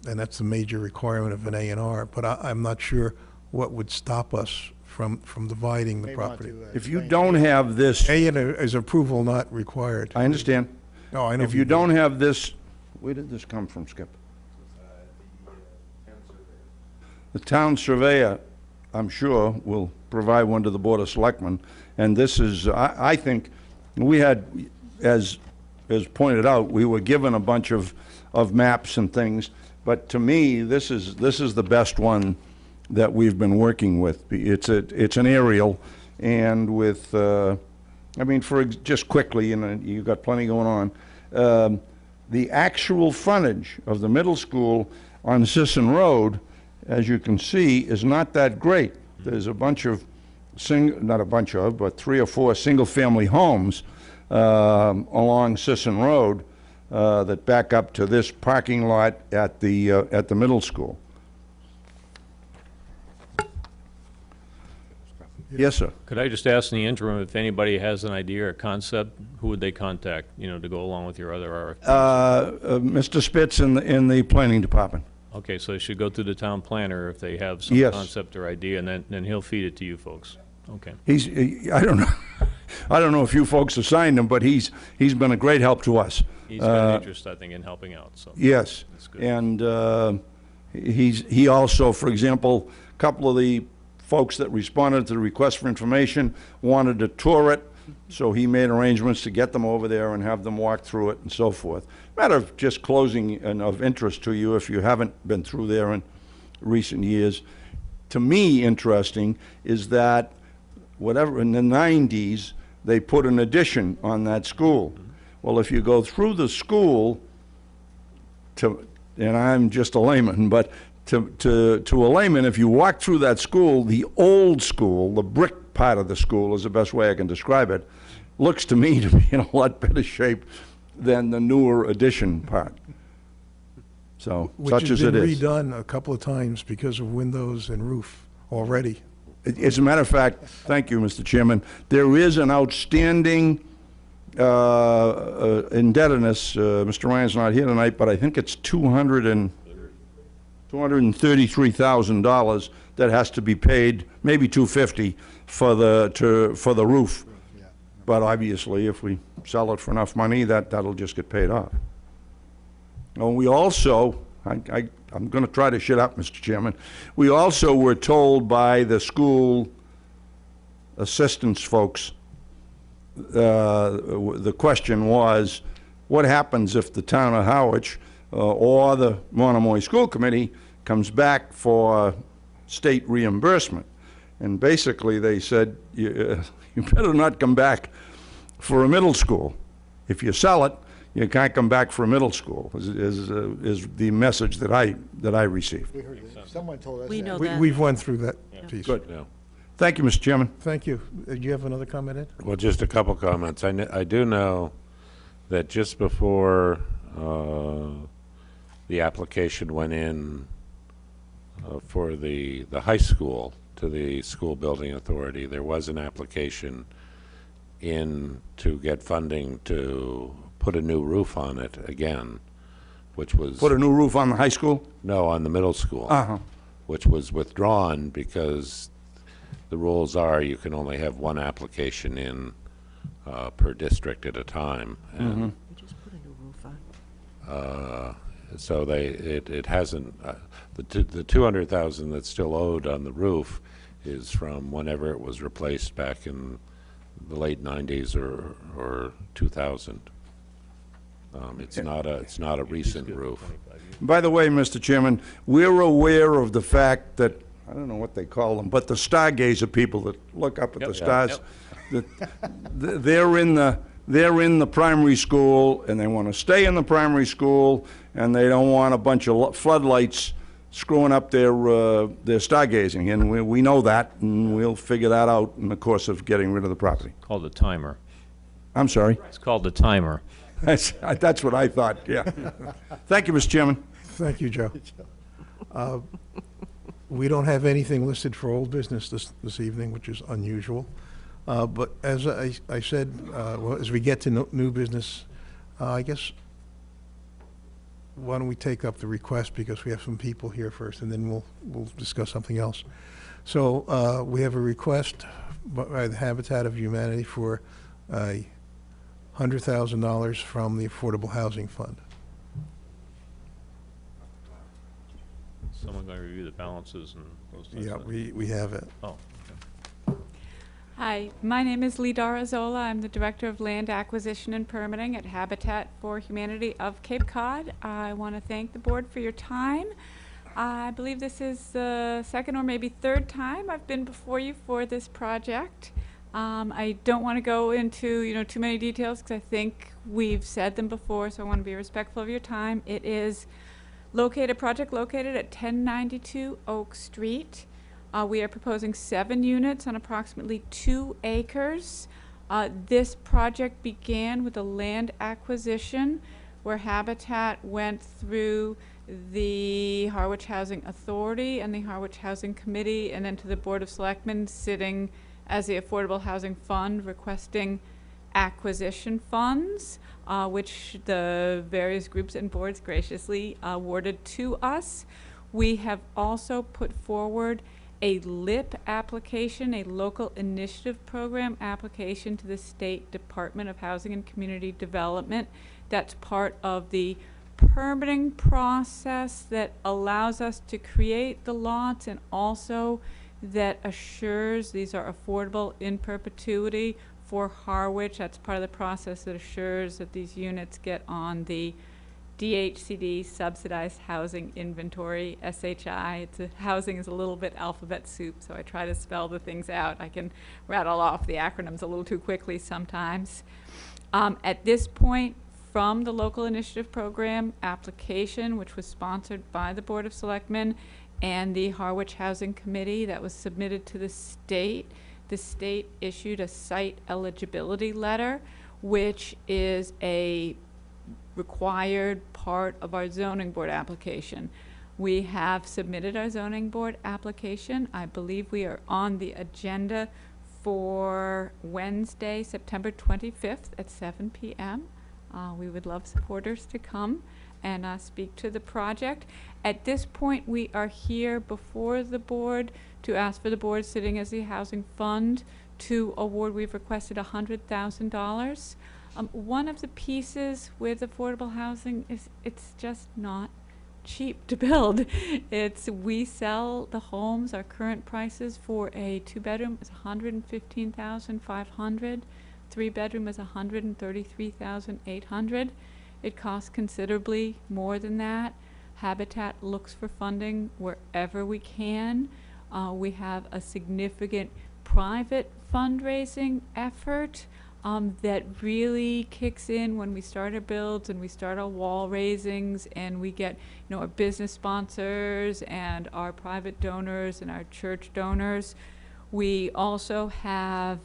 and that's the major requirement of an A&R, but I'm not sure what would stop us from dividing the May want property. to, If you explain. don't have this, A&R is approval not required. I understand. No, I know. If you don't have this, where did this come from, Skip? The town surveyor, I'm sure, will provide one to the Board of Selectmen. And this is, I think, we had, as pointed out, we were given a bunch of maps and things. But to me, this is the best one that we've been working with. It's an aerial, and with, I mean, just quickly, and you've got plenty going on. The actual frontage of the middle school on Sisson Road, as you can see, is not that great. There's a bunch of, not a bunch of, but 3 or 4 single-family homes along Sisson Road that back up to this parking lot at the middle school. Yes, sir. Could I just ask in the interim if anybody has an idea or concept, who would they contact, to go along with your other RFPs? Mr. Spitz in the planning department. Okay, so they should go through the town planner if they have some Yes. concept or idea, and then he'll feed it to you folks. Okay. I don't know. I don't know if you folks assigned him, but he's been a great help to us. He's got an interest, I think, in helping out, so. Yes. That's good. And he also, for example, a couple of the folks that responded to the request for information wanted to tour it, so he made arrangements to get them over there and have them walk through it and so forth. Matter of just closing and of interest to you if you haven't been through there in recent years. To me, interesting is that whatever, in the 90s, they put an addition on that school. Well, if you go through the school, and I'm just a layman, but to a layman, if you walk through that school, the old school, the brick part of the school is the best way I can describe it, looks to me to be in a lot better shape than the newer addition part. So, such as it is. Which has been redone a couple of times because of windows and roof already. As a matter of fact, thank you, Mr. Chairman, there is an outstanding indebtedness. Mr. Ryan's not here tonight, but I think it's $233,000 that has to be paid, maybe $250 for the roof. but obviously, if we sell it for enough money, that'll just get paid off. And we also, I'm going to try to shut up, Mr. Chairman. We also were told by the school assistance folks, the question was, what happens if the town of Harwich or the Monomoy School Committee comes back for state reimbursement? And basically, they said, you better not come back for a middle school. If you sell it, you can't come back for a middle school, is the message that I received. We heard it. Someone told us We that. know that. We've went through that piece. Good. Yeah. Thank you, Mr. Chairman. Thank you. Do you have another comment, Ed? Well, just a couple comments. I do know that just before the application went in for the high school to the school building authority, there was an application in to get funding to put a new roof on it again, which was Put a new roof on the high school? no, on the middle school, Uh-huh. which was withdrawn because the rules are you can only have one application in per district at a time, and We just put a new roof on. so it hasn't the 200,000 that's still owed on the roof is from whenever it was replaced back in the late 90s or 2000. It's not a recent roof. By the way, Mr. Chairman, we're aware of the fact that, I don't know what they call them, but the stargazer people that look up at the stars, that they're in the primary school, and they want to stay in the primary school, and they don't want a bunch of floodlights screwing up their stargazing, and we know that, and we'll figure that out in the course of getting rid of the property. Called the timer. I'm sorry. It's called the timer. That's what I thought, yeah. Thank you, Mr. Chairman. Thank you, Joe. We don't have anything listed for old business this evening, which is unusual. But as I said, as we get to new business, I guess, why don't we take up the request, because we have some people here first, and then we'll discuss something else. So we have a request by the Habitat of Humanity for $100,000 from the Affordable Housing Fund. Someone going to review the balances and those things? Yeah, we have it. Oh. Hi, my name is Lee Darazola. I'm the Director of Land Acquisition and Permitting at Habitat for Humanity of Cape Cod. I want to thank the board for your time. I believe this is the second or maybe third time I've been before you for this project. I don't want to go into too many details, because I think we've said them before, so I want to be respectful of your time. It is project located at 1092 Oak Street. We are proposing 7 units on approximately 2 acres. This project began with a land acquisition where Habitat went through the Harwich Housing Authority and the Harwich Housing Committee, and then to the Board of Selectmen, sitting as the Affordable Housing Fund, requesting acquisition funds, which the various groups and boards graciously awarded to us. We have also put forward a LIP application, a Local Initiative Program application, to the State Department of Housing and Community Development. That's part of the permitting process that allows us to create the lots, and also that assures these are affordable in perpetuity for Harwich. That's part of the process that assures that these units get on the DHCD subsidized housing inventory, SHI. Housing is a little bit alphabet soup, so I try to spell the things out. I can rattle off the acronyms a little too quickly sometimes. At this point, from the Local Initiative Program application, which was sponsored by the Board of Selectmen and the Harwich Housing Committee, that was submitted to the state issued a site eligibility letter, which is a required part of our zoning board application. We have submitted our zoning board application. I believe we are on the agenda for Wednesday, September 25th at 7 p.m. We would love supporters to come and speak to the project. At this point, we are here before the board to ask for the board, sitting as the Housing Fund, To award, we've requested $100,000. One of the pieces with affordable housing is it's just not cheap to build. We sell the homes, our current prices for a 2-bedroom is $115,500. 3-bedroom is $133,800. It costs considerably more than that. Habitat looks for funding wherever we can. We have a significant private fundraising effort that really kicks in when we start our builds and we start our wall raisings, and we get, our business sponsors and our private donors and our church donors. We also have,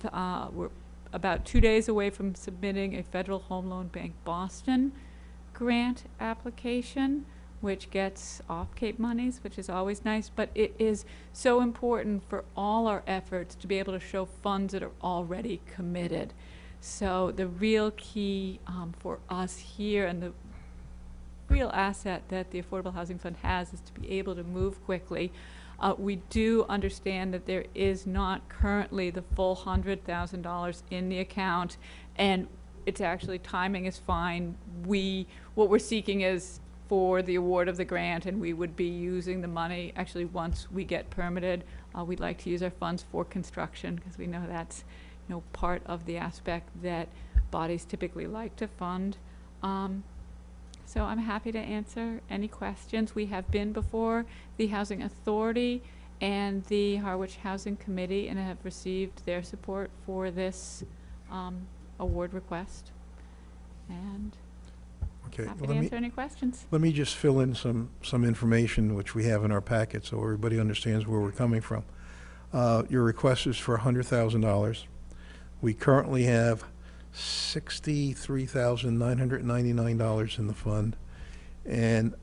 we're about 2 days away from submitting a Federal Home Loan Bank Boston grant application, which gets off-Cape monies, which is always nice, but it is so important for all our efforts to be able to show funds that are already committed. So the real key for us here, and the real asset that the Affordable Housing Fund has, is to be able to move quickly. We do understand that there is not currently the full $100,000 in the account, and it's actually, timing is fine. What we're seeking is for the award of the grant, and we would be using the money, actually, once we get permitted. We'd like to use our funds for construction, because we know that's part of the aspect that bodies typically like to fund. So I'm happy to answer any questions. We have been before the Housing Authority and the Harwich Housing Committee and have received their support for this award request. And Okay, happy to answer any questions. let me just fill in some information which we have in our packet so everybody understands where we're coming from. Your request is for $100,000. We currently have $63,999 in the fund, and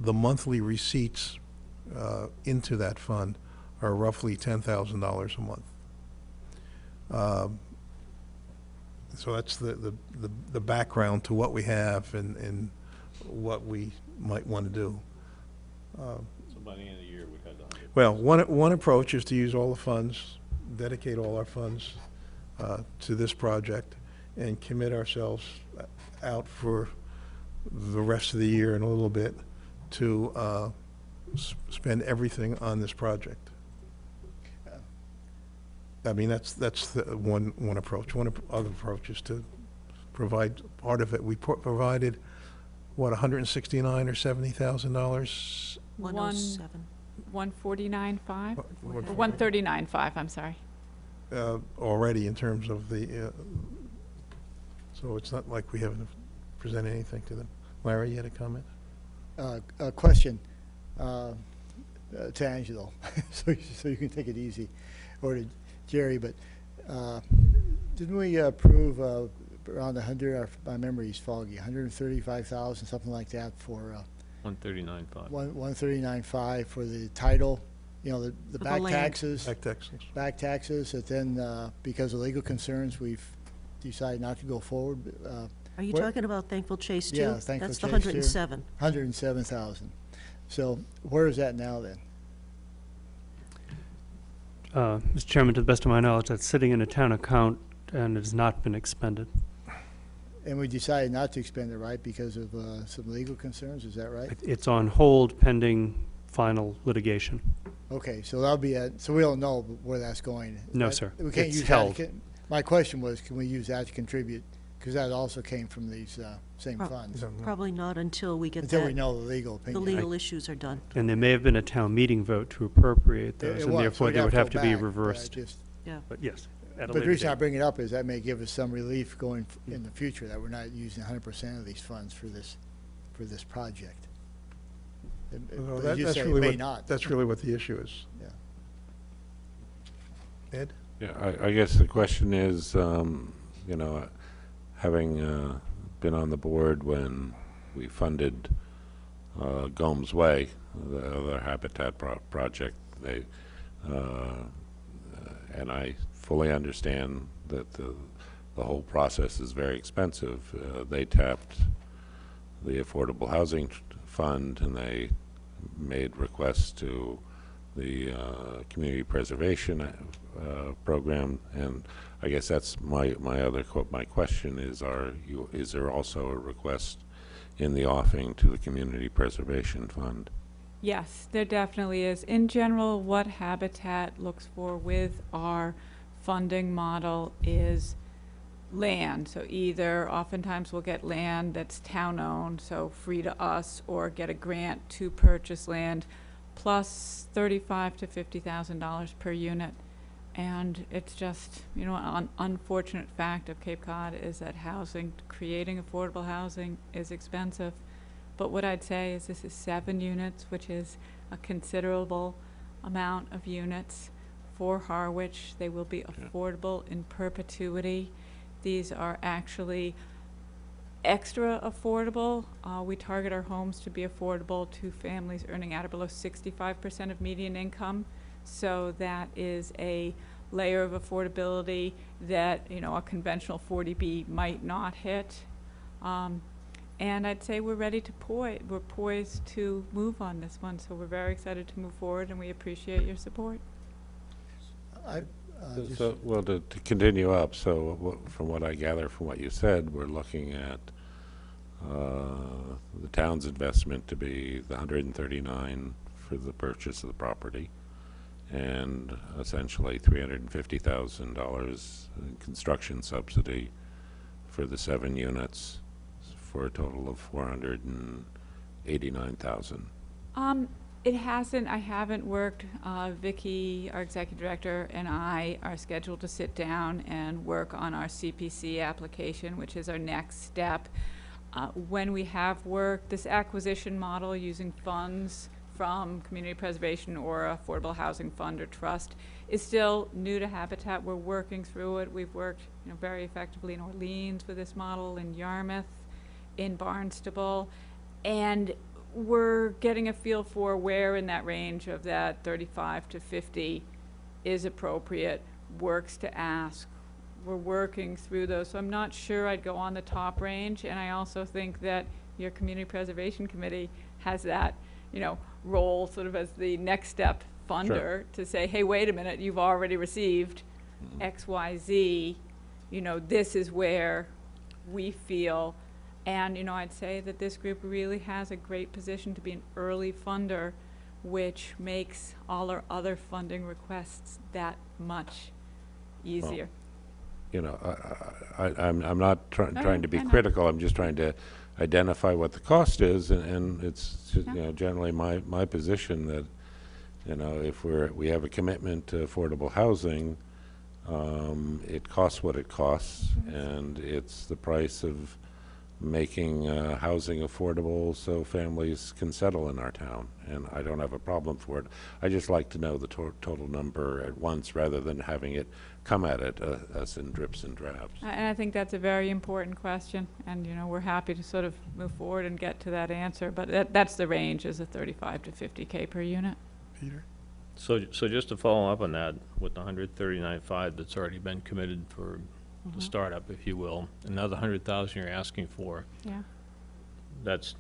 the monthly receipts into that fund are roughly $10,000 a month. So that's the background to what we have and what we might want to do. So by the end of the year, we've had the 100. Well, one approach is to use all the funds, dedicate all our funds to this project, and commit ourselves out for the rest of the year and a little bit to spend everything on this project. I mean, that's the one approach. One other approach is to provide part of it. We provided, what, $169,000 or $70,000? 107. 149.5 or 139.5. I'm sorry. Already in terms of the. So it's not like we haven't presented anything to them. Larry, you had a comment? A question to Angelo, so you can take it easy, or to Jerry, but didn't we approve around 100, my memory's foggy, 135,000, something like that for 139.5. 139.5 for the title, the For the back land. taxes. Back taxes. That then, because of legal concerns, we've decided not to go forward. Are you Where- talking about Thankful Chase too? Yeah, Thankful That's the Chase too. 107. 107,000. So where is that now then? Mr. Chairman, to the best of my knowledge, that's sitting in a town account and it has not been expended. And we decided not to expend it, right, because of some legal concerns, is that right? It's on hold pending final litigation. Okay, so that'll be so we don't know where that's going. No, sir. We can't It's use held. that. My question was, can we use that to contribute? Because that also came from these same Prob- funds. Probably not until we get Until we that, know the legal the opinion. legal issues are done. And there may have been a town meeting vote to appropriate those, It and was, so therefore we they gotta would have pull to be back, but reversed. Yeah. But yes, at a But the later reason I date. bring it up is that may give us some relief going in the future, that we're not using 100% of these funds for this project. Well, But you that's say it really may what, not. that's really what the issue is. Yeah. Ed? Yeah, I guess the question is, having been on the board when we funded Gomes Way, the other Habitat project, and I fully understand that the whole process is very expensive. They tapped the Affordable Housing Fund, and they made requests to the community preservation program, and I guess that's my question is: is there also a request in the offing to the community preservation fund? Yes, there definitely is. In general, what Habitat looks for with our funding model is land. So either oftentimes we'll get land that's town-owned, so free to us, or get a grant to purchase land, plus $35,000 to $50,000 per unit. And it's just, you know, an unfortunate fact of Cape Cod is that housing, creating affordable housing is expensive. But what I'd say is this is 7 units, which is a considerable amount of units for Harwich. They will be affordable in perpetuity. These are actually extra affordable. We target our homes to be affordable to families earning at or below 65% of median income. So that is a layer of affordability that, you know, a conventional 40B might not hit. And I'd say we're ready to we're poised to move on this one. So we're very excited to move forward, and we appreciate your support. Well, to continue up, so from what I gather from what you said, we're looking at the town's investment to be the $139 for the purchase of the property, and essentially $350,000 in construction subsidy for the 7 units, for a total of $489,000. It hasn't. I haven't worked. Vicki, our executive director, and I are scheduled to sit down and work on our CPC application, which is our next step. When we have worked this acquisition model using funds from community preservation or affordable housing fund or trust is still new to Habitat. We're working through it. We've worked, you know, very effectively in Orleans with this model, in Yarmouth, in Barnstable, and we're getting a feel for where in that range of that 35 to 50 is appropriate, works to ask. We're working through those, so I'm not sure I'd go on the top range, and I also think that your Community Preservation Committee has that, you know, role sort of as the next step funder to say, hey, wait a minute, you've already received X, Y, Z, you know, this is where we feel. And, you know, I'd say that this group really has a great position to be an early funder, which makes all our other funding requests that much easier. Well, you know, I'm not trying to be critical. I'm just trying to identify what the cost is, and it's you know, generally my position that, you know, if we have a commitment to affordable housing, it costs what it costs, and it's the price of making housing affordable so families can settle in our town, and I don't have a problem for it. I just like to know the total number at once rather than having it come at it as in drips and drabs. And I think that's a very important question, and, you know, we're happy to sort of move forward and get to that answer, but that's the range, is a 35 to 50K per unit. Peter? So just to follow up on that, with the 139.5 that's already been committed for the startup, if you will, another 100,000 you're asking for. Yeah. That's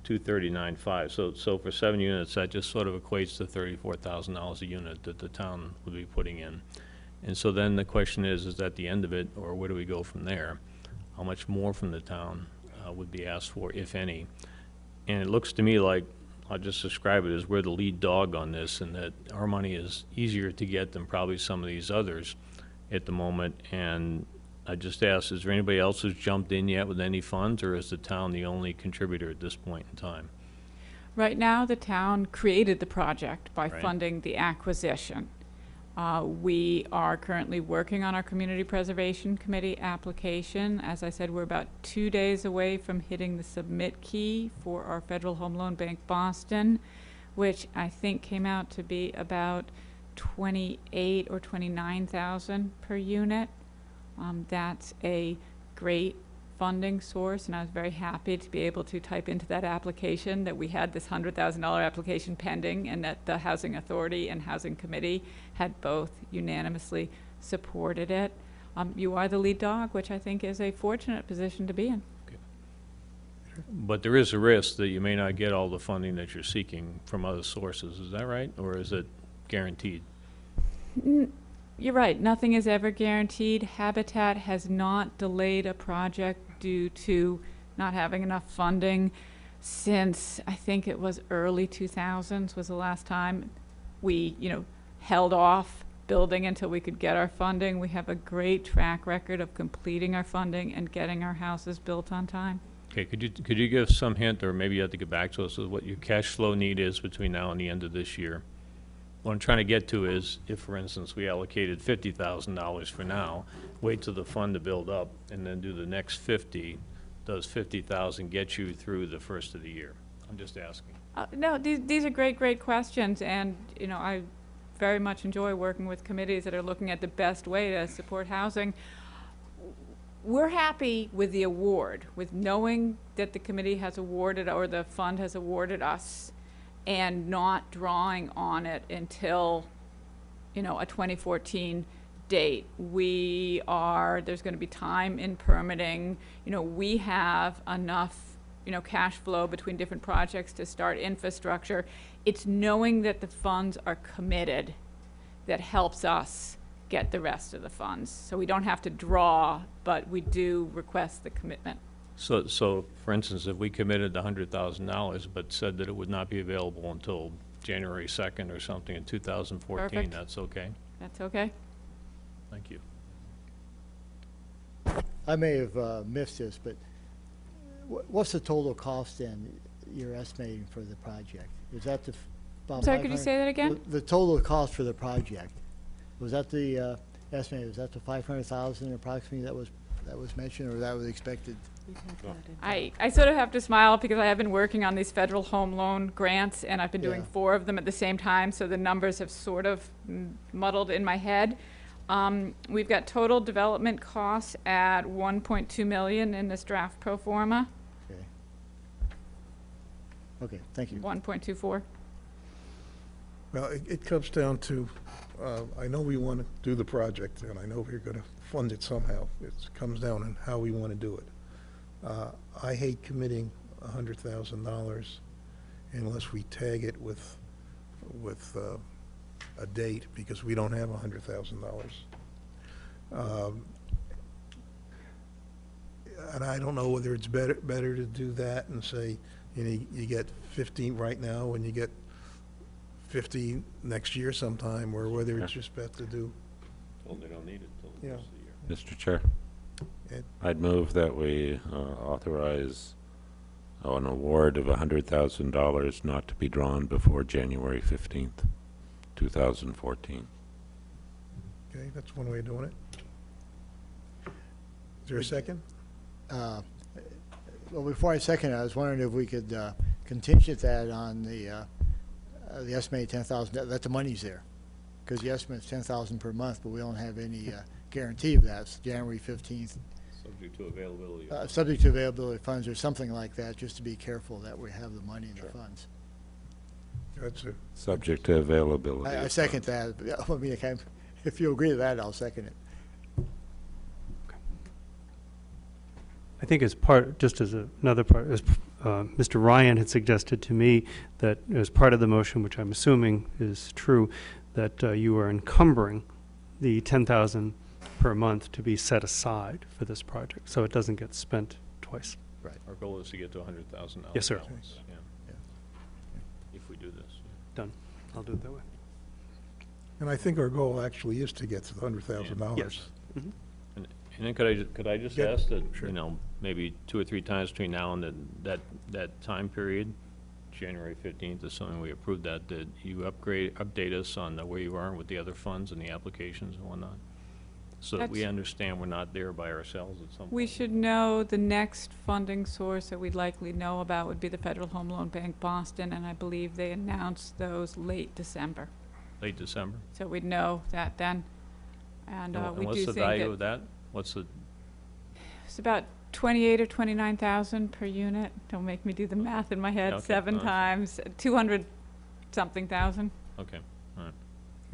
239.5. So for 7 units, that just sort of equates to $34,000 a unit that the town would be putting in. And so then the question is that the end of it, or where do we go from there? How much more from the town would be asked for, if any? And it looks to me like, I'll just describe it as we're the lead dog on this, and that our money is easier to get than probably some of these others at the moment. And I just asked, is there anybody else who's jumped in yet with any funds, or is the town the only contributor at this point in time? Right now, the town created the project by funding the acquisition. We are currently working on our Community Preservation Committee application. As I said, we're about 2 days away from hitting the submit key for our Federal Home Loan Bank Boston, which I think came out to be about 28 or 29,000 per unit. That's a great funding source, and I was very happy to be able to type into that application that we had this $100,000 application pending, and that the Housing Authority and Housing Committee had both unanimously supported it. You are the lead dog, which I think is a fortunate position to be in. But there is a risk that you may not get all the funding that you're seeking from other sources. Is that right? Or is it guaranteed. You're right, nothing is ever guaranteed. Habitat has not delayed a project due to not having enough funding since, I think it was early 2000s was the last time we, held off building until we could get our funding. We have a great track record of completing our funding and getting our houses built on time. Okay, could you give some hint, or maybe you have to get back to us with what your cash flow need is between now and the end of this year? What I'm trying to get to is, if, for instance, we allocated $50,000 for now, wait till the fund to build up, and then do the next 50, does 50,000 get you through the first of the year? I'm just asking. No, these are great questions, and, I very much enjoy working with committees that are looking at the best way to support housing. We're happy with the award, with knowing that the committee has awarded, or the fund has awarded us, and not drawing on it until, a 2014 date. There's going to be time in permitting. We have enough, cash flow between different projects to start infrastructure. It's knowing that the funds are committed that helps us get the rest of the funds. So we don't have to draw, but we do request the commitment. So, for instance, if we committed $100,000 but said that it would not be available until January 2nd or something in 2014, Perfect. that's okay? That's okay? Thank you. I may have missed this, but what's the total cost then you're estimating for the project? Is that the about Sorry, could you 500 say that again? The total cost for the project, was that the estimate? Was that the 500,000 approximately that was mentioned, or that was expected? I sort of have to smile because I have been working on these federal home loan grants, and I've been doing Yeah. 4 of them at the same time, so the numbers have sort of muddled in my head. We've got total development costs at 1.2 million in this draft pro forma, Okay. Okay, thank you. 1.24. Well, it comes down to, I know we want to do the project, and I know we're going to fund it somehow. It comes down on how we want to do it. I hate committing $100,000 unless we tag it with a date, because we don't have $100,000. And I don't know whether it's better to do that and say, you get 15 right now and you get 50 next year sometime, or whether it's just better to do. Well, they don't need it till the Yeah. first of the year. Mr. Chair, Ed? I'd move that we authorize an award of $100,000 not to be drawn before January 15th, 2014. Okay, that's one way of doing it. Is there a second? Well, before I second it, I was wondering if we could contingent that on the estimated 10,000, that the money's there. Because the estimate's 10,000 per month, but we don't have any guarantee of that. It's January 15th. Subject to availability. Subject to availability of funds or something like that, just to be careful that we have the money in the funds. That's a, Subject to availability. I of second funds. that. I mean, if you agree to that, I'll second it. I think as part, just as another part, as Mr. Ryan had suggested to me, that as part of the motion, which I'm assuming is true, that you are encumbering the 10,000 per month to be set aside for this project, so it doesn't get spent twice. Our goal is to get to $100,000. Yes, sir. balance, yeah. Yeah. If we do this. Done. I'll do it that way. and I think our goal actually is to get to the $100,000. Yes. And then could I just Yeah, ask that, sure. maybe 2 or 3 times between now and that time period, January 15th is something we approved, that you update us on where you are with the other funds and the applications and whatnot, so that we That's- understand we're not there by ourselves at some point. We should know the next funding source that we'd likely know about would be the Federal Home Loan Bank Boston, and I believe they announced those late December. Late December? So we'd know that then. And And we do what's the think value that of that? What's the, it's about 28 or 29,000 per unit. Don't make me do the math in my head. Okay, 7 no, that's- times 200 something thousand. okay, all right.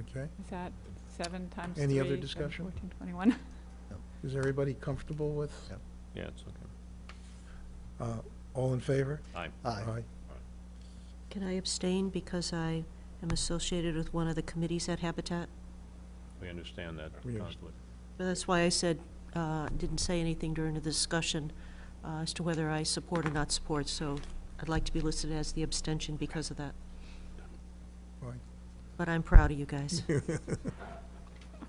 Okay, Is that 7 times Any 3? other discussion? 14, 21. is everybody comfortable with? Yep. Yeah, it's okay. All in favor? Aye. Aye. Can I abstain because I am associated with one of the committees at Habitat. We understand that We conflict. But that's why I said, didn't say anything during the discussion as to whether I support or not support, so I'd like to be listed as the abstention because of that. Fine. But I'm proud of you guys.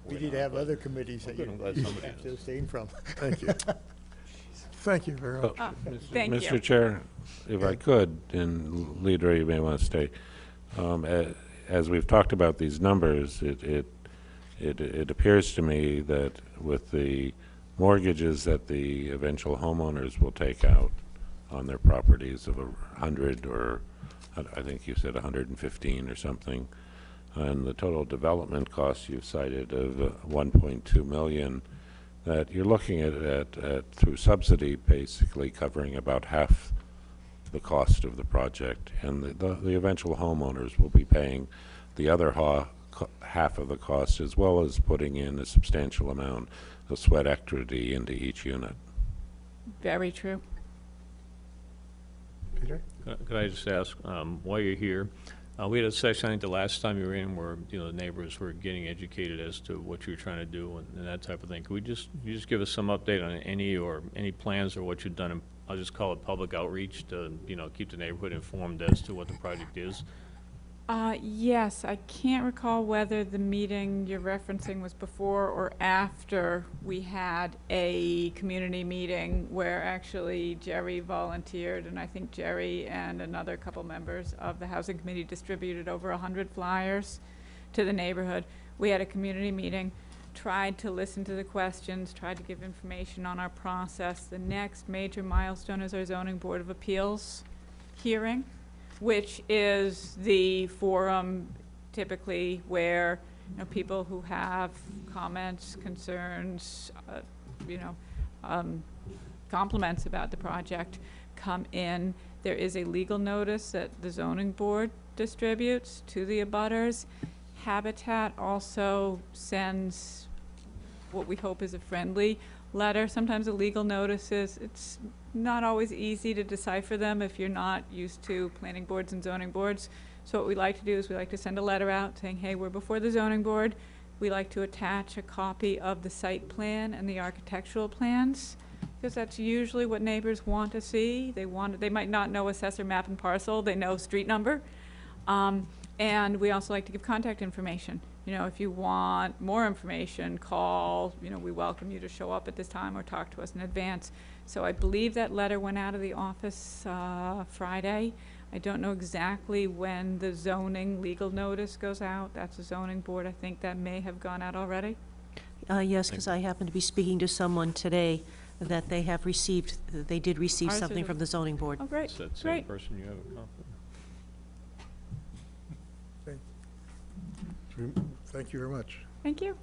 We need to have other committees that you I'm glad somebody have to is. abstain from. Thank you. Thank you very much. Thank you. Mr. Chair, if I could, and Leader, you may want to stay. As we've talked about these numbers, it appears to me that with the mortgages that the eventual homeowners will take out on their properties of 100 or, I think you said 115 or something, and the total development costs you've cited of 1.2 million, that you're looking at through subsidy basically covering about half the cost of the project, and the eventual homeowners will be paying the other half of the cost, as well as putting in a substantial amount of sweat equity into each unit. Very true. Peter? Could I just ask, while you're here, we had a session, I think the last time you were in, where, the neighbors were getting educated as to what you were trying to do and that type of thing. Could you just give us some update on any plans or what you've done in, I'll just call it public outreach to, keep the neighborhood informed as to what the project is? Yes, I can't recall whether the meeting you're referencing was before or after we had a community meeting where actually Jerry volunteered, and I think Jerry and another couple members of the Housing Committee distributed over 100 flyers to the neighborhood. We had a community meeting, tried to listen to the questions, tried to give information on our process. The next major milestone is our Zoning Board of Appeals hearing, which is the forum typically where, people who have comments, concerns, compliments about the project come in. There is a legal notice that the zoning board distributes to the abutters. Habitat also sends what we hope is a friendly letter. Sometimes the legal notices, it's not always easy to decipher them if you're not used to planning boards and zoning boards. So what we like to do is we like to send a letter out saying, hey, we're before the zoning board. We like to attach a copy of the site plan and the architectural plans, because that's usually what neighbors want to see. They might not know assessor map and parcel, they know street number. And we also like to give contact information. If you want more information, call, we welcome you to show up at this time or talk to us in advance. So I believe that letter went out of the office Friday. I don't know exactly when the zoning legal notice goes out. That's the zoning board. I think that may have gone out already. Yes, because I happen to be speaking to someone today that they did receive Ours something is- from the zoning board. Oh, great, Is that the same great. person you have a conflict? Thank you very much. Thank you.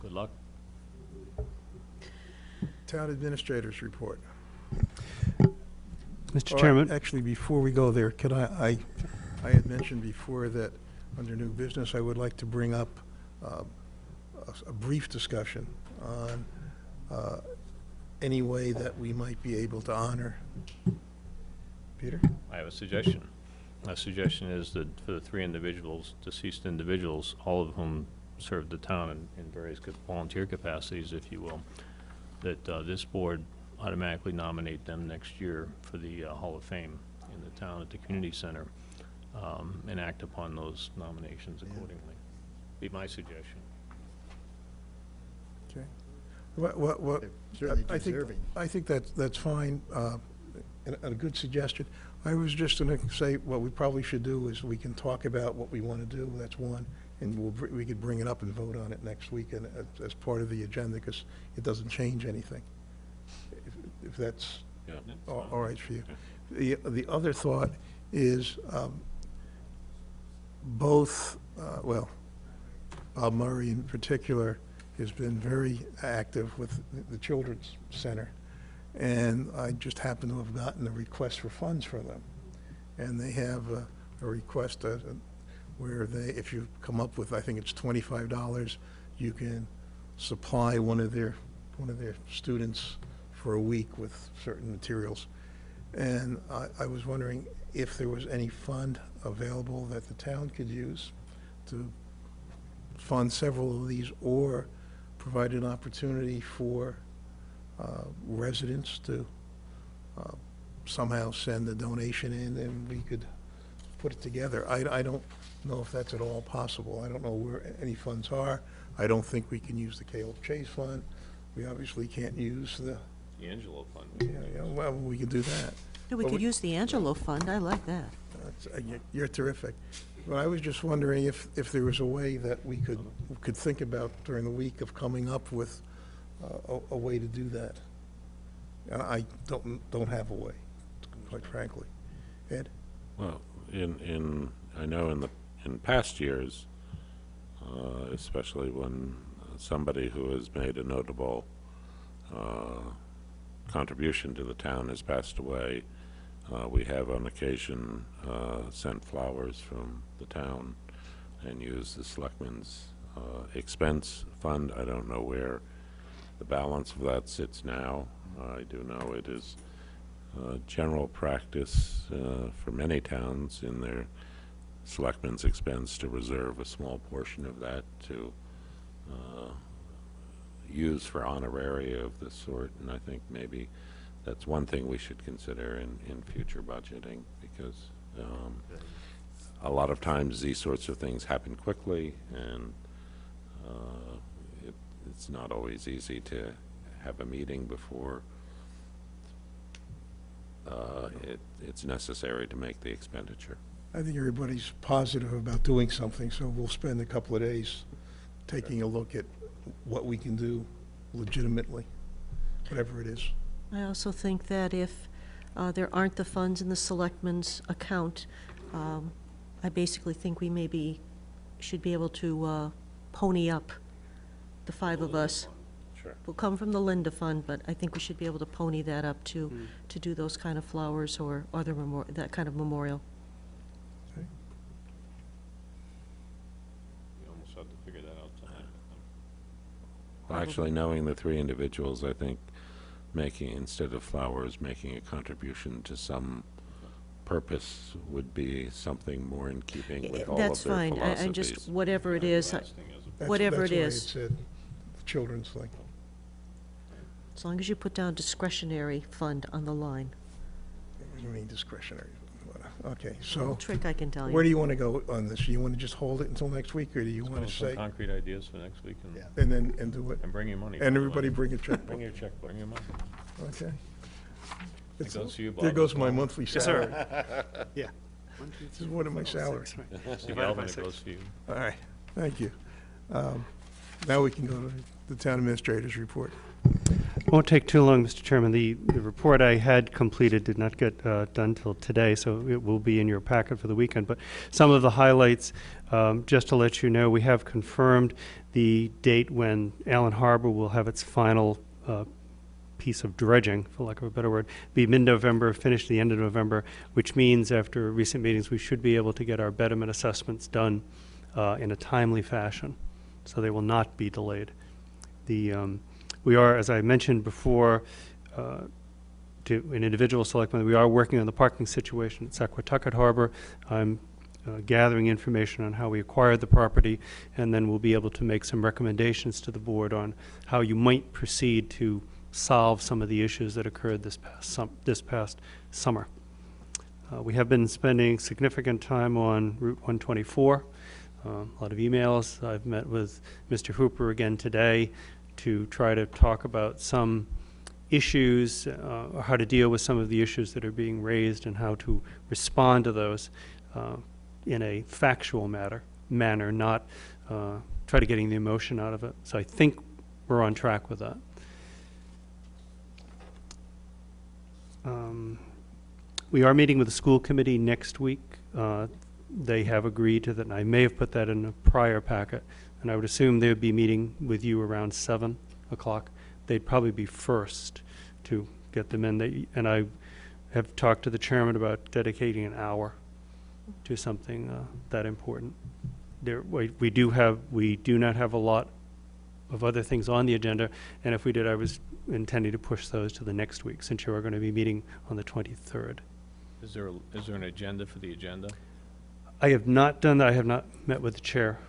Good luck. Town Administrators Report. Mr. All right, Chairman, actually, before we go there, could I had mentioned before that under new business, I would like to bring up a brief discussion on any way that we might be able to honor. Peter? I have a suggestion. My suggestion is that for the 3 individuals, deceased individuals, all of whom served the town in various volunteer capacities, if you will, that this board automatically nominate them next year for the Hall of Fame in the town at the community center, and act upon those nominations accordingly. Be my suggestion. Okay. What, They're certainly I think, deserving. I think that's fine, and a good suggestion. I was just going to say, what we probably should do is we can talk about what we want to do, that's one, and we could bring it up and vote on it next week and as part of the agenda, because it doesn't change anything, if that's Yeah. all right for you. The other thought is both, Bob Murray in particular has been very active with the Children's Center. And I just happen to have gotten a request for funds from them. And they have a request where if you come up with, I think it's $25, you can supply one of their students for a week with certain materials. And I was wondering if there was any fund available that the town could use to fund several of these, or provide an opportunity for residents to somehow send a donation in, and we could put it together. I don't know if that's at all possible. I don't know where any funds are. I don't think we can use the Caleb Chase Fund. We obviously can't use the, The Angelo Fund. well, we could do that. Yeah, we But could use the Angelo Fund, I like that. You're terrific. But I was just wondering if there was a way that we could think about during the week of coming up with a way to do that. And I don't have a way, quite frankly. Ed? Well, I know in past years, especially when somebody who has made a notable contribution to the town has passed away, we have on occasion sent flowers from the town and used the Selectmen's expense fund. I don't know where the balance of that sits now. I do know it is general practice for many towns in their Selectmen's expense to reserve a small portion of that to use for honoraria of this sort, and I think maybe that's one thing we should consider in future budgeting, because a lot of times these sorts of things happen quickly, and it's not always easy to have a meeting before it's necessary to make the expenditure. I think everybody's positive about doing something, so we'll spend a couple of days taking a look at what we can do legitimately, whatever it is. I also think that if there aren't the funds in the selectmen's account, I basically think we maybe should be able to pony up the five of us. Sure. Will come from the Linda Fund, but I think we should be able to pony that up to do those kind of flowers or other that kind of memorial. Okay. You almost have to figure that out tonight. Well, actually, knowing the three individuals, I think making, instead of flowers, making a contribution to some purpose would be something more in keeping with all That's of their fine. philosophies. I just, whatever it is, Lasting as a- whatever it That's is. why it said the children's thing. as long as you put down discretionary fund on the line. What do you mean discretionary? Okay, A so trick I can tell you. where do you want to go on this? Do you want to just hold it until next week, or do you Let's want come to with some say, concrete ideas for next week, and, Yeah. and do it? and bring your money. And by the everybody way. bring a checkbook? Bring your checkbook, bring your money. Okay. It goes to you, Bob. There goes as my well. monthly salary. This is one of my salaries. Steve Alvin, it goes to you. All right, thank you. Now we can go to the town administrator's report. Won't take too long, Mr. Chairman. The report I had completed did not get done till today, so it will be in your packet for the weekend. But some of the highlights, just to let you know, we have confirmed the date when Allen Harbor will have its final piece of dredging, for lack of a better word, be mid-November, finish the end of November, which means after recent meetings, we should be able to get our betterment assessments done in a timely fashion, so they will not be delayed. We are, as I mentioned before, to an individual selectman, we are working on the parking situation at Sequatucket Harbor. I'm gathering information on how we acquired the property, and then we'll be able to make some recommendations to the board on how you might proceed to solve some of the issues that occurred this past summer. We have been spending significant time on Route 124, a lot of emails. I've met with Mr. Hooper again today to try to talk about some issues, or how to deal with some of the issues that are being raised and how to respond to those in a factual manner, not try to getting the emotion out of it. So I think we're on track with that. We are meeting with the school committee next week. They have agreed to that, and I may have put that in a prior packet, and I would assume they would be meeting with you around 7 o'clock. They'd probably be first to get them in. And I have talked to the chairman about dedicating an hour to something that important. We do not have a lot of other things on the agenda, and if we did, I was intending to push those to the next week, since you are going to be meeting on the 23rd. Is there an agenda for the agenda? I have not done that. I have not met with the chair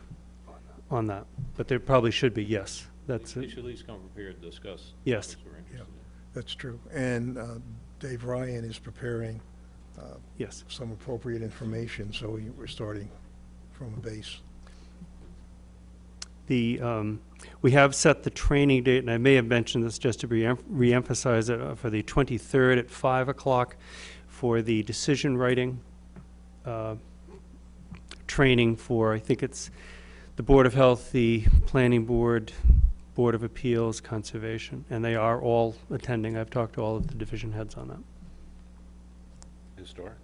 on that, but there probably should be, yes. That's They it. should at least come prepared to discuss. Yes. topics we're interested in. That's true. And Dave Ryan is preparing Yes. some appropriate information, so we're starting from a base. We have set the training date, and I may have mentioned this just to reemphasize it, for the 23rd at 5 o'clock for the decision writing training for, I think it's the Board of Health, the Planning Board, Board of Appeals, Conservation, and they are all attending. I've talked to all of the division heads on that. Historic?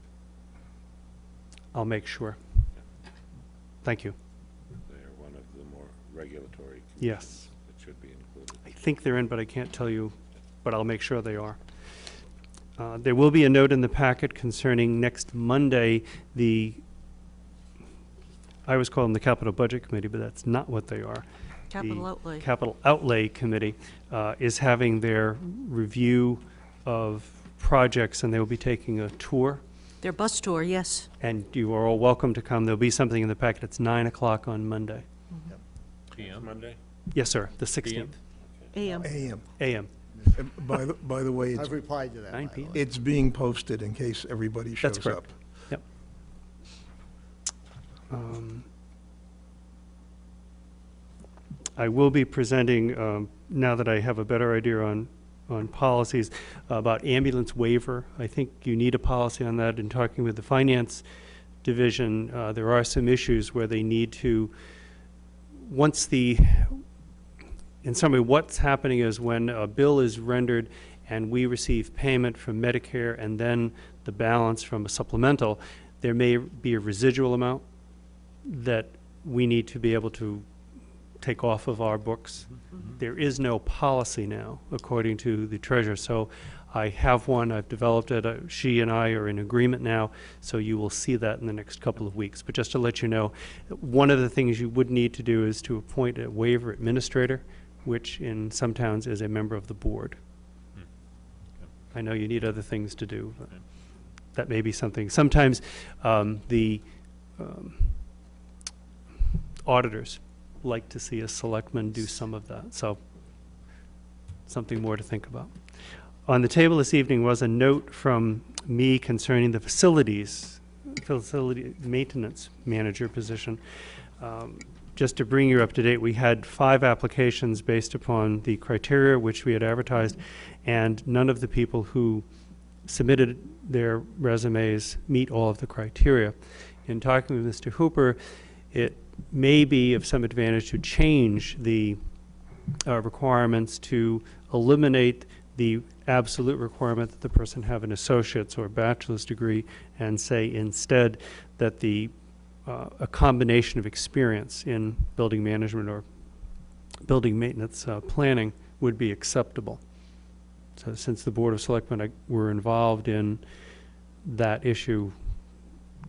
I'll make sure. Thank you. They're one of the more regulatory Yes. that should be included. I think they're in, but I can't tell you, but I'll make sure they are. There will be a note in the packet concerning next Monday, I always call them the Capital Budget Committee, but that's not what they are. Capital The outlay. Capital Outlay Committee is having their review of projects, and they will be taking a tour, Their bus tour, yes. and you are all welcome to come. There'll be something in the packet. It's 9 o'clock on Monday. PM? Monday? Yes, sir, the 16th, AM. AM. AM. By the way, I've replied to that, by 9 the p.m. way. it's being posted in case everybody shows That's up. correct. Yep. I will be presenting, now that I have a better idea on policies, about ambulance waiver. I think you need a policy on that. In talking with the Finance Division, there are some issues where they need to, in summary, what's happening is when a bill is rendered and we receive payment from Medicare and then the balance from a supplemental, there may be a residual amount that we need to be able to take off of our books. There is no policy now, according to the treasurer. So I have one, I've developed it, she and I are in agreement now, so you will see that in the next couple of weeks. But just to let you know, one of the things you would need to do is to appoint a waiver administrator, which in some towns is a member of the board. I know you need other things to do, but that may be something. Sometimes the auditors like to see a selectman do some of that, so something more to think about. On the table this evening was a note from me concerning the facility maintenance manager position. Just to bring you up to date, we had 5 applications based upon the criteria which we had advertised, and none of the people who submitted their resumes meet all of the criteria. In talking with Mr. Hooper, it may be of some advantage to change the requirements to eliminate the absolute requirement that the person have an associate's or bachelor's degree, and say instead that a combination of experience in building management or building maintenance planning would be acceptable. So since the Board of Selectmen were involved in that issue,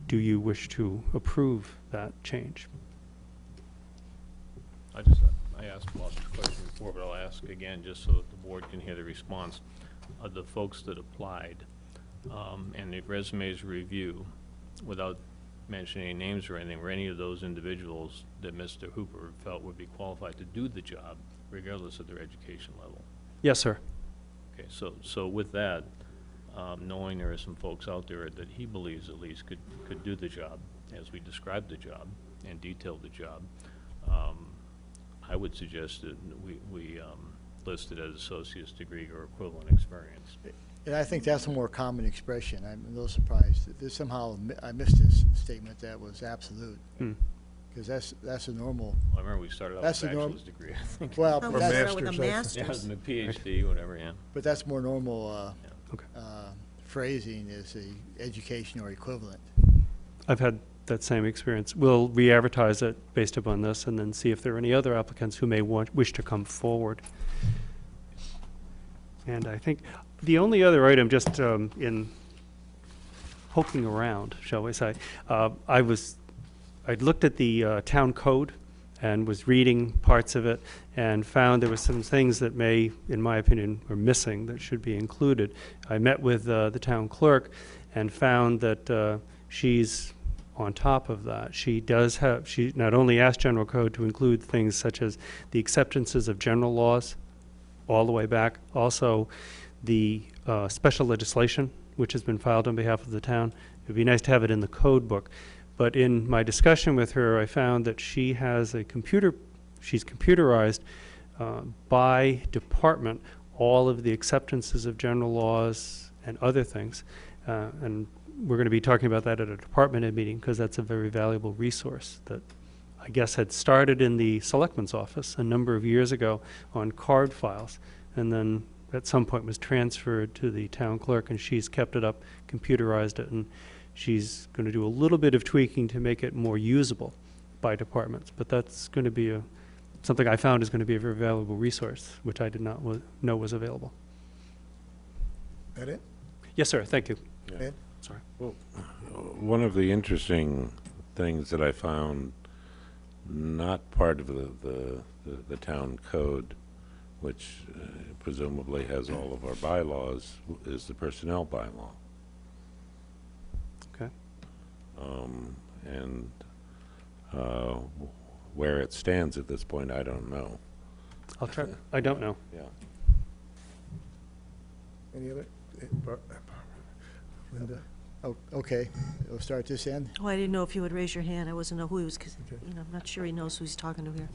do you wish to approve that change? I asked Bob this question before, but I'll ask again just so that the board can hear the response. Of the folks that applied and the resumes review, without mentioning any names or anything, were any of those individuals that Mr. Hooper felt would be qualified to do the job, regardless of their education level? Yes, sir. Okay, so with that, knowing there are some folks out there that he believes at least could do the job, as we described the job and detailed the job, I would suggest that we list it as associate's degree or equivalent experience. And I think that's a more common expression. I'm a little surprised that this somehow, I missed this statement that was absolute. Because that's a normal, I remember we started out with That's a the norm- bachelor's degree, I think. well, No, but we Or that's, started with a master's, I think. Yeah, master's. and the PhD, whatever, yeah. but that's more normal Okay. phrasing is the education or equivalent. I've had that same experience. We'll re-advertise it based upon this and then see if there are any other applicants who may wish to come forward. And I think the only other item, just in poking around, shall we say, I'd looked at the town code and was reading parts of it and found there were some things that may, in my opinion, were missing that should be included. I met with the town clerk and found that she's on top of that, she not only asked General Code to include things such as the acceptances of general laws all the way back, also the special legislation which has been filed on behalf of the town. It would be nice to have it in the code book. But in my discussion with her, I found that she has she's computerized by department all of the acceptances of general laws and other things. And we're going to be talking about that at a department head meeting, because that's a very valuable resource that I guess had started in the Selectmen's office a number of years ago on card files, and then at some point was transferred to the town clerk, and she's kept it up, computerized it, and she's going to do a little bit of tweaking to make it more usable by departments. But that's going to be something I found is going to be a very valuable resource, which I did not know was available. That it? Yes, sir. Thank you. Ed? Sorry. Well, one of the interesting things that I found, not part of the town code, which presumably has all of our bylaws, is the personnel bylaw. Okay. And where it stands at this point, I don't know. I'll try. I don't know. Yeah. Any other? Linda? Oh, okay, we'll start this end. Oh, I didn't know if you would raise your hand. I wasn't know who he was, because, Okay. I'm not sure he knows who he's talking to here.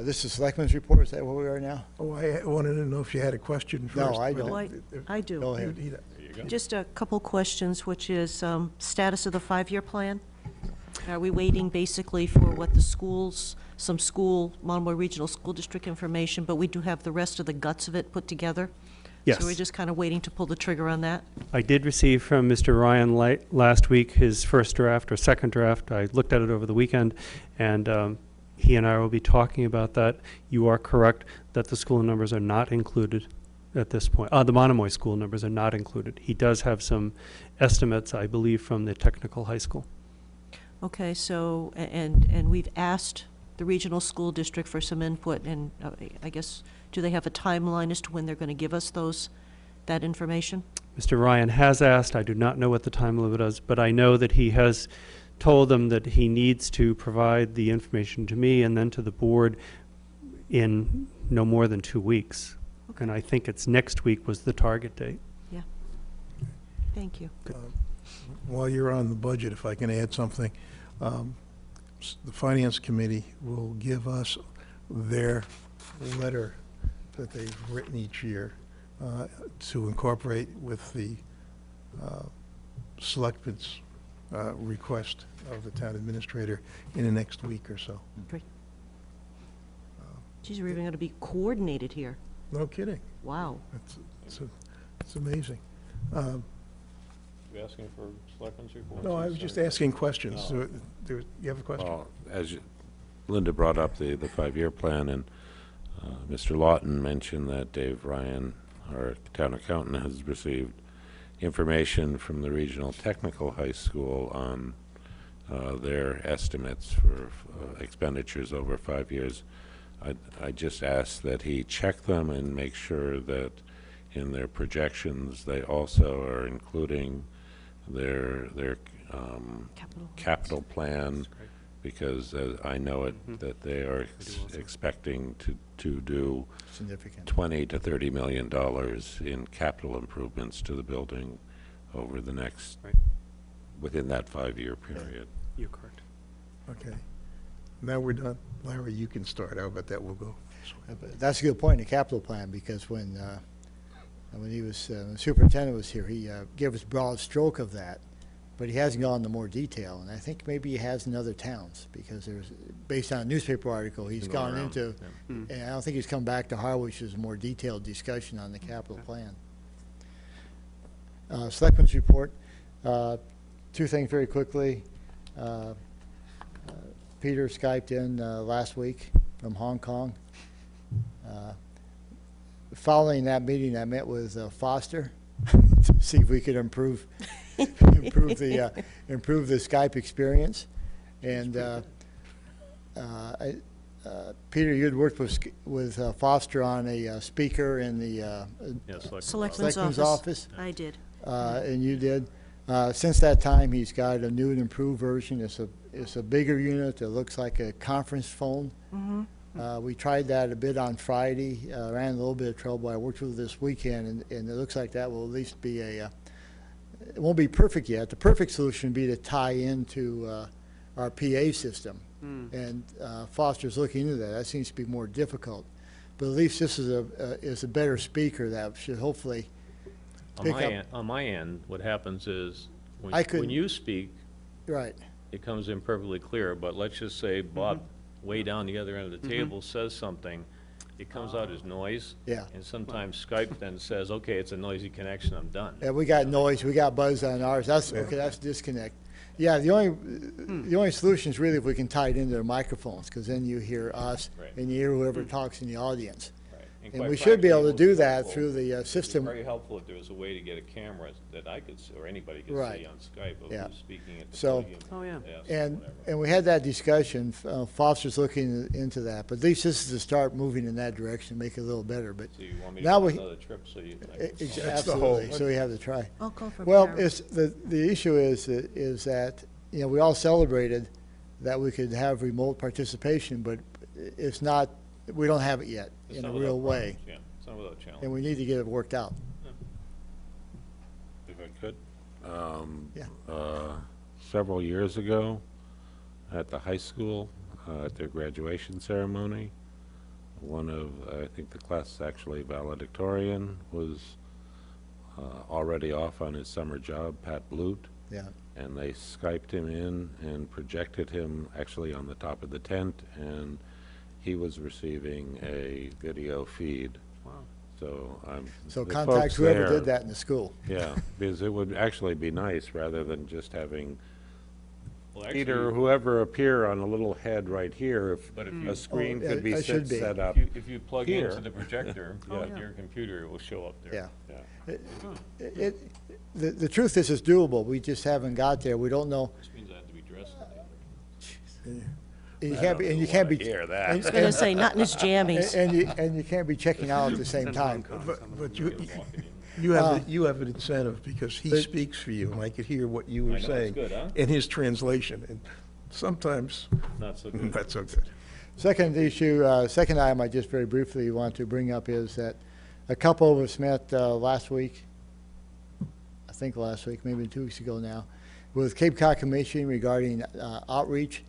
This is Selectmen's report, is that where we are now? Oh, I wanted to know if you had a question first. I but don't. Oh, I do. Go ahead. Just a couple questions, which is status of the 5-year plan. Are we waiting basically for what the schools, Monomoy Regional School District information, but we do have the rest of the guts of it put together? Yes. So we're just kind of waiting to pull the trigger on that? I did receive from Mr. Ryan last week his first draft or second draft. I looked at it over the weekend, and he and I will be talking about that. You are correct that the school numbers are not included at this point. The Monomoy school numbers are not included. He does have some estimates, I believe, from the technical high school. Okay, so, and we've asked the regional school district for some input, and I guess, do they have a timeline as to when they're going to give us that information? Mr. Ryan has asked. I do not know what the time limit is, but I know that he has told them that he needs to provide the information to me and then to the board in no more than 2 weeks. Okay. And I think it's next week was the target date. Yeah. Thank you. While you're on the budget, if I can add something, the Finance Committee will give us their letter that they've written each year to incorporate with the Selectmen's request of the town administrator in the next week or so. Great. Geez, we're even going to be coordinated here. No kidding. Wow. It's amazing. You asking for Selectmen's report? No, I was just asking questions. Oh. You have a question? Well, Linda brought up the 5-year plan, and Mr. Lawton mentioned that Dave Ryan, our town accountant, has received information from the Regional Technical High School on their estimates for expenditures over 5 years. I just asked that he check them and make sure that in their projections they also are including their capital plan, because I know that they are expecting to do Significant. $20 to $30 million in capital improvements to the building over the next, within that 5-year period. You're correct. Okay. Now we're done. Larry, you can start. How about that? We'll go. But that's a good point in the capital plan, because when he was, the superintendent was here, he gave us a broad stroke of that, but he hasn't gone into more detail, and I think maybe he has in other towns, because there's, based on a newspaper article, he's gone around, into, and I don't think he's come back to Harwich as a more detailed discussion on the capital plan. Selectmen's report, 2 things very quickly. Peter Skyped in last week from Hong Kong. Following that meeting, I met with Foster to see if we could improve the Skype experience. And Peter, you had worked with Foster on a speaker in the Yes, Selectmen's Selectmen's office. office, I did. and you did. Since that time, he's got a new and improved version. It's a bigger unit that looks like a conference phone. We tried that a bit on Friday, ran a little bit of trouble. I worked with it this weekend, and it looks like that will at least be it won't be perfect yet. The perfect solution would be to tie into our PA system. And Foster's looking into that. That seems to be more difficult. But at least this is a better speaker that should hopefully pick up. On my end, what happens is, I couldn't- when you speak, Right. it comes in perfectly clear, but let's just say Bob, way down the other end of the table, says something, it comes out as noise. Yeah. And sometimes Skype then says, okay, it's a noisy connection, I'm done. Yeah, we got noise, we got buzz on ours. That's okay. That's disconnect. Yeah, the only solution is really if we can tie it into their microphones, because then you hear us Right. and you hear whoever talks in the audience. Right. And quite we should be able to frankly, do it that would through the be system. very helpful if there was a way to get a camera that I could see, or anybody could Right. see on Skype of Yeah. who's speaking at the So- podium. Oh, yeah. Yes, And whatever. we had that discussion. Foster's looking into that, but at least this is to start moving in that direction, make it a little better. But So you want me to now do we another trip so you? I can- That's That's the whole- absolutely. So we have to try. I'll call for Well, Karen. it's the issue is that we all celebrated that we could have remote participation, but it's not. We don't have it yet It's in a not without real way, problems, Yeah, it's not without challenge. and we need to get it worked out. If I could. Yeah. Several years ago, at the high school, at their graduation ceremony, one of, I think the class actually valedictorian was already off on his summer job, Pat Blute, Yeah. and they Skyped him in and projected him actually on the top of the tent, and he was receiving a video feed. Wow. So So the contact folks whoever there- did that in the school. Yeah, because it would actually be nice, rather than just having Well, Peter or actually, whoever appear on a little head right here, But if if you- a screen Oh, could be it should be. set up. if you plug here. into the projector, Oh, with yeah. your computer, it will show up there. Yeah. The truth is it's doable. We just haven't got there. We don't know. This means I have to be dressed today. And you can't be. Hear and- that. I was going to say, not in his jammies. And you can't be checking out at the same time. But you have an incentive because he But- speaks for you, and I could hear what you I were know, it's saying good, huh? in his translation, and sometimes Not so good. not so good. Second issue, second item I just very briefly want to bring up is that a couple of us met last week, I think last week, maybe 2 weeks ago now, with Cape Cod Commission regarding outreach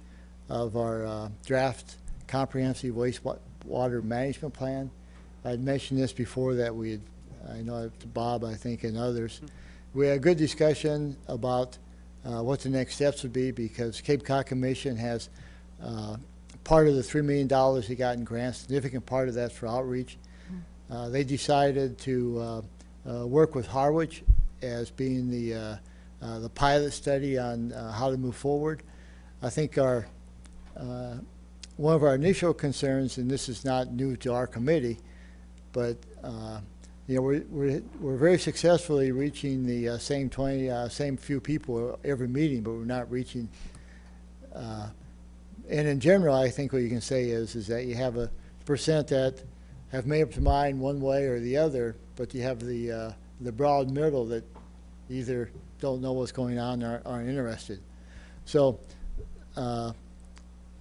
of our draft comprehensive wastewater management plan. I'd mentioned this before that I know to Bob, I think, and others. We had a good discussion about what the next steps would be because Cape Cod Commission has part of the $3 million they got in grants, significant part of that's for outreach. They decided to work with Harwich as being the pilot study on how to move forward. I think one of our initial concerns, and this is not new to our committee, but we're very successfully reaching the same few people every meeting, but we're not reaching. And in general, I think what you can say is that you have a percent that have made up their mind one way or the other, but you have the broad middle that either don't know what's going on or aren't interested. So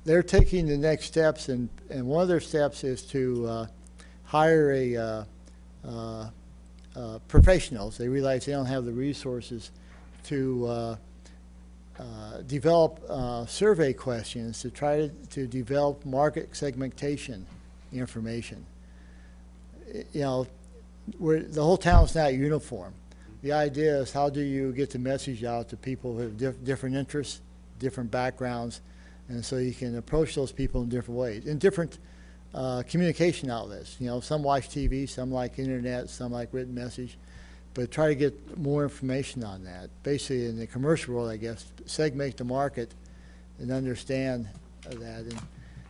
they're taking the next steps, and one of their steps is to hire professionals. They realize they don't have the resources to develop survey questions to try to develop market segmentation information. The whole town's not uniform. The idea is how do you get the message out to people who have different interests, different backgrounds, and so you can approach those people in different ways, in different communication outlets. Some watch TV, some like internet, some like written message, but try to get more information on that. Basically, in the commercial world, I guess, segment the market and understand that.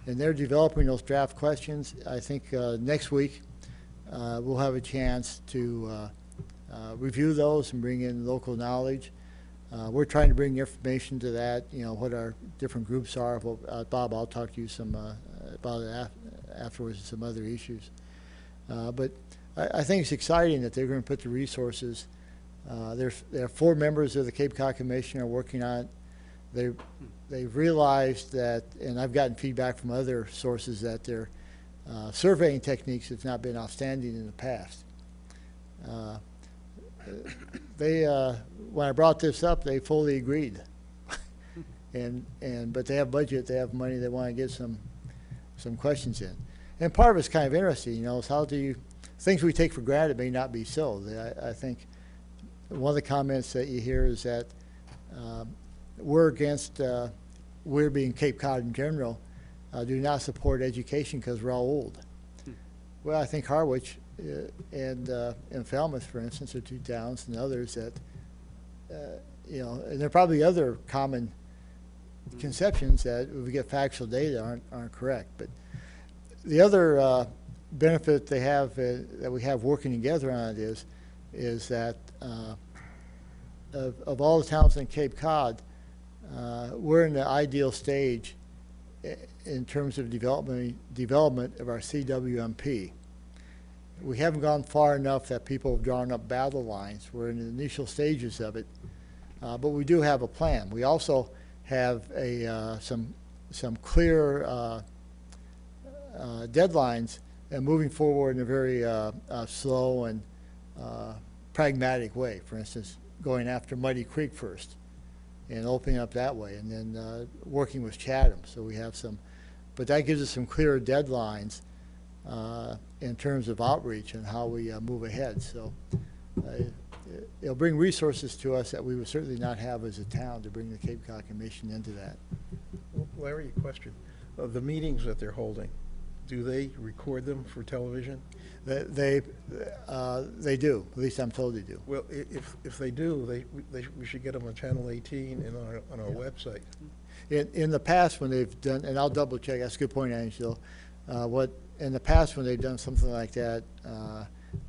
And they're developing those draft questions. I think next week we'll have a chance to review those and bring in local knowledge. We're trying to bring information to that, what our different groups are. Bob, I'll talk to you some about it afterwards and some other issues. But I think it's exciting that they're going to put the resources There are 4 members of the Cape Cod Commission are working on it. They've realized that, and I've gotten feedback from other sources, that their surveying techniques have not been outstanding in the past. When I brought this up, they fully agreed. But they have budget, they have money, they want to get some questions in. And part of it's kind of interesting, you know, is how do you, things we take for granted may not be so. I think one of the comments that you hear is that we're against, we're being Cape Cod in general, do not support education because we're all old. Well, I think Harwich and Falmouth, for instance, are 2 towns, and others that, you know, and there are probably other common conceptions that if we get factual data aren't correct. But the other benefit they have that we have working together on it is that of all the towns in Cape Cod, we're in the ideal stage in terms of development of our CWMP. We haven't gone far enough that people have drawn up battle lines. We're in the initial stages of it, but we do have a plan. We also have some clear deadlines and moving forward in a very slow and pragmatic way. For instance, going after Muddy Creek first and opening up that way, and then working with Chatham. So we have some, but that gives us some clearer deadlines in terms of outreach and how we move ahead. So it'll bring resources to us that we would certainly not have as a town to bring the Cape Cod Commission into that. Larry, a question. The meetings that they're holding, do they record them for television? They do. At least I'm told they do. Well, if they do, we should get them on Channel 18 and on our website. In the past, when they've done, and I'll double check. That's a good point, Angelo. In the past, when they've done something like that,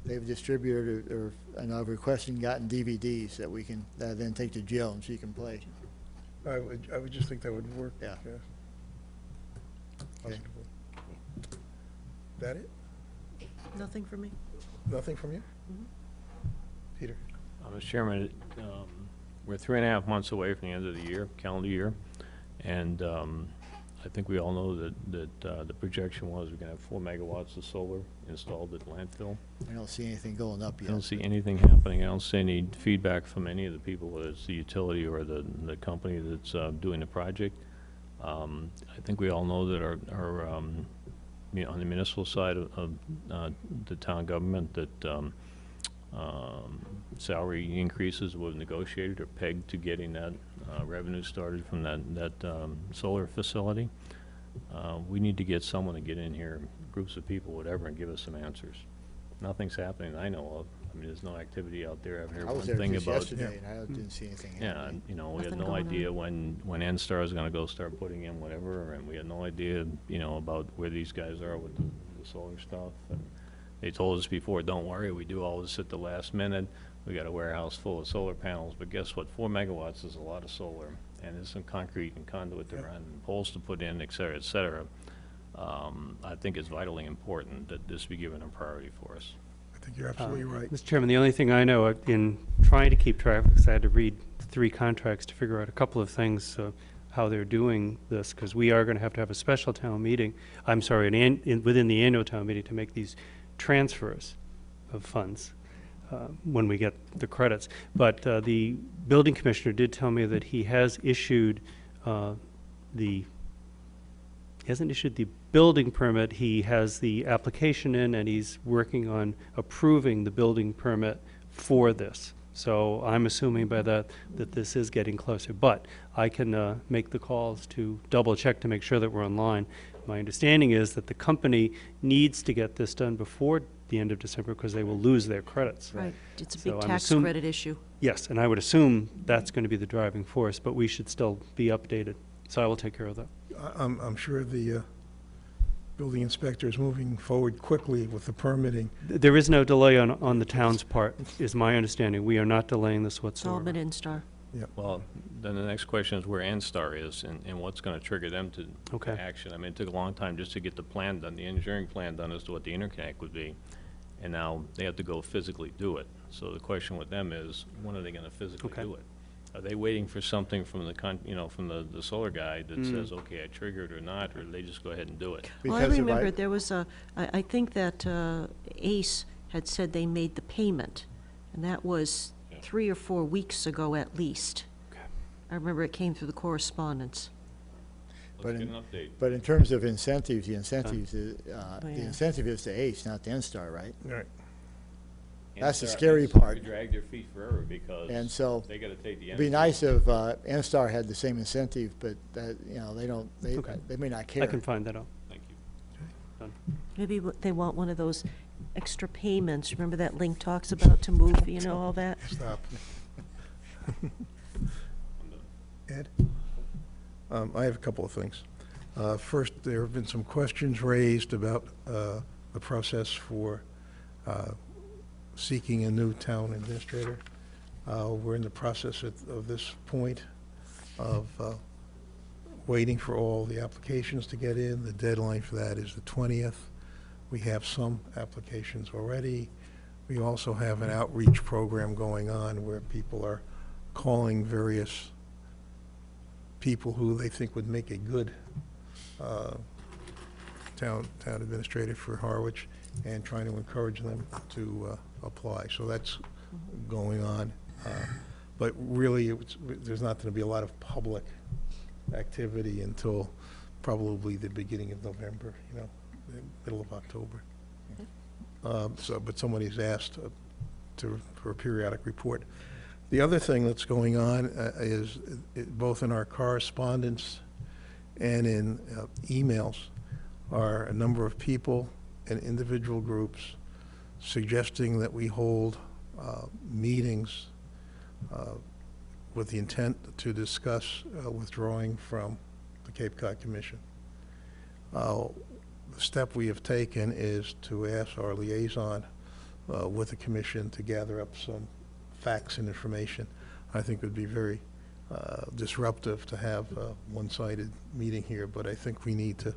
they've distributed or I've requested and gotten DVDs that we can then take to Jill and she can play. I would just think that would work. Yeah. Okay. That it? Nothing for me? Nothing from you? Peter? Mr. Chairman, we're 3.5 months away from the end of the year, calendar year, and I think we all know that the projection was we're going to have 4 megawatts of solar installed at landfill. I don't see anything going up yet. I don't see anything happening. I don't see any feedback from any of the people, whether it's the utility or the company that's doing the project. I think we all know that our on the municipal side of the town government, that salary increases were negotiated or pegged to getting that revenue started from that solar facility. We need to get someone to get in here, groups of people, whatever, and give us some answers. Nothing's happening I know of. I mean, there's no activity out there. I've heard I one was there thing just about yesterday, and I didn't see anything yeah, happening. and, we had Nothing no going idea when NSTAR is going to go start putting in whatever, and we had no idea, about where these guys are with the solar stuff. And they told us before, don't worry, we do all this at the last minute. We got a warehouse full of solar panels, but guess what? 4 megawatts is a lot of solar, and there's some concrete and conduit to run, and poles to put in, et cetera, et cetera. I think it's vitally important that this be given a priority for us. I think you're absolutely right. Mr. Chairman, the only thing I know in trying to keep track, because I had to read 3 contracts to figure out a couple of things, how they're doing this, because we are going to have a special town meeting, I'm sorry, within the annual town meeting to make these transfers of funds when we get the credits. But the building commissioner did tell me that he has issued he hasn't issued the building permit. He has the application in, and he's working on approving the building permit for this. So I'm assuming by that this is getting closer. But I can make the calls to double check to make sure that we're online. My understanding is that the company needs to get this done before the end of December because they will lose their credits. Right. It's a So big I'm tax assuming- credit issue. Yes, and I would assume that's going to be the driving force, but we should still be updated. So I will take care of that. I'm sure the building inspector is moving forward quickly with the permitting. There is no delay on the town's part, is my understanding. We are not delaying this It's all whatsoever. been Instar. Well, then the next question is where NSTAR is and what's going to trigger them to Okay. action. I mean, it took a long time just to get the plan done, the engineering plan done as to what the interconnect would be. and now they have to go physically do it. So the question with them is, when are they gonna physically Okay. do it? Are they waiting for something from from the solar guy that says, okay, I triggered or not, or they just go ahead and do it? Well, I Because the remember right- there was I think that ACE had said they made the payment, and that was 3 or 4 weeks ago at least. Okay. I remember it came through the correspondence. Let's get an update. But in terms of incentives, the incentives, the yeah. incentive is to ACE, not to NSTAR, right? Right. That's the NSTAR scary part. could drag their feet forever because And so, they gotta take the. It'd be nice if NSTAR had the same incentive, but that, they don't, Okay. they may not care. I can find that out. Thank you. Maybe they want one of those extra payments. Remember that Link talks about to move, all that? Stop. Ed? I have a couple of things. First, there have been some questions raised about the process for seeking a new town administrator. We're in the process of this point of waiting for all the applications to get in. The deadline for that is the 20th. We have some applications already. We also have an outreach program going on where people are calling various people who they think would make a good town administrator for Harwich and trying to encourage them to apply. So that's going on. But really, there's not going to be a lot of public activity until probably the beginning of November, the middle of October. But somebody's asked for a periodic report. The other thing that's going on is both in our correspondence and in emails are a number of people and individual groups suggesting that we hold meetings with the intent to discuss withdrawing from the Cape Cod Commission. The step we have taken is to ask our liaison with the commission to gather up some facts and information. I think it would be very disruptive to have a one-sided meeting here, but I think we need to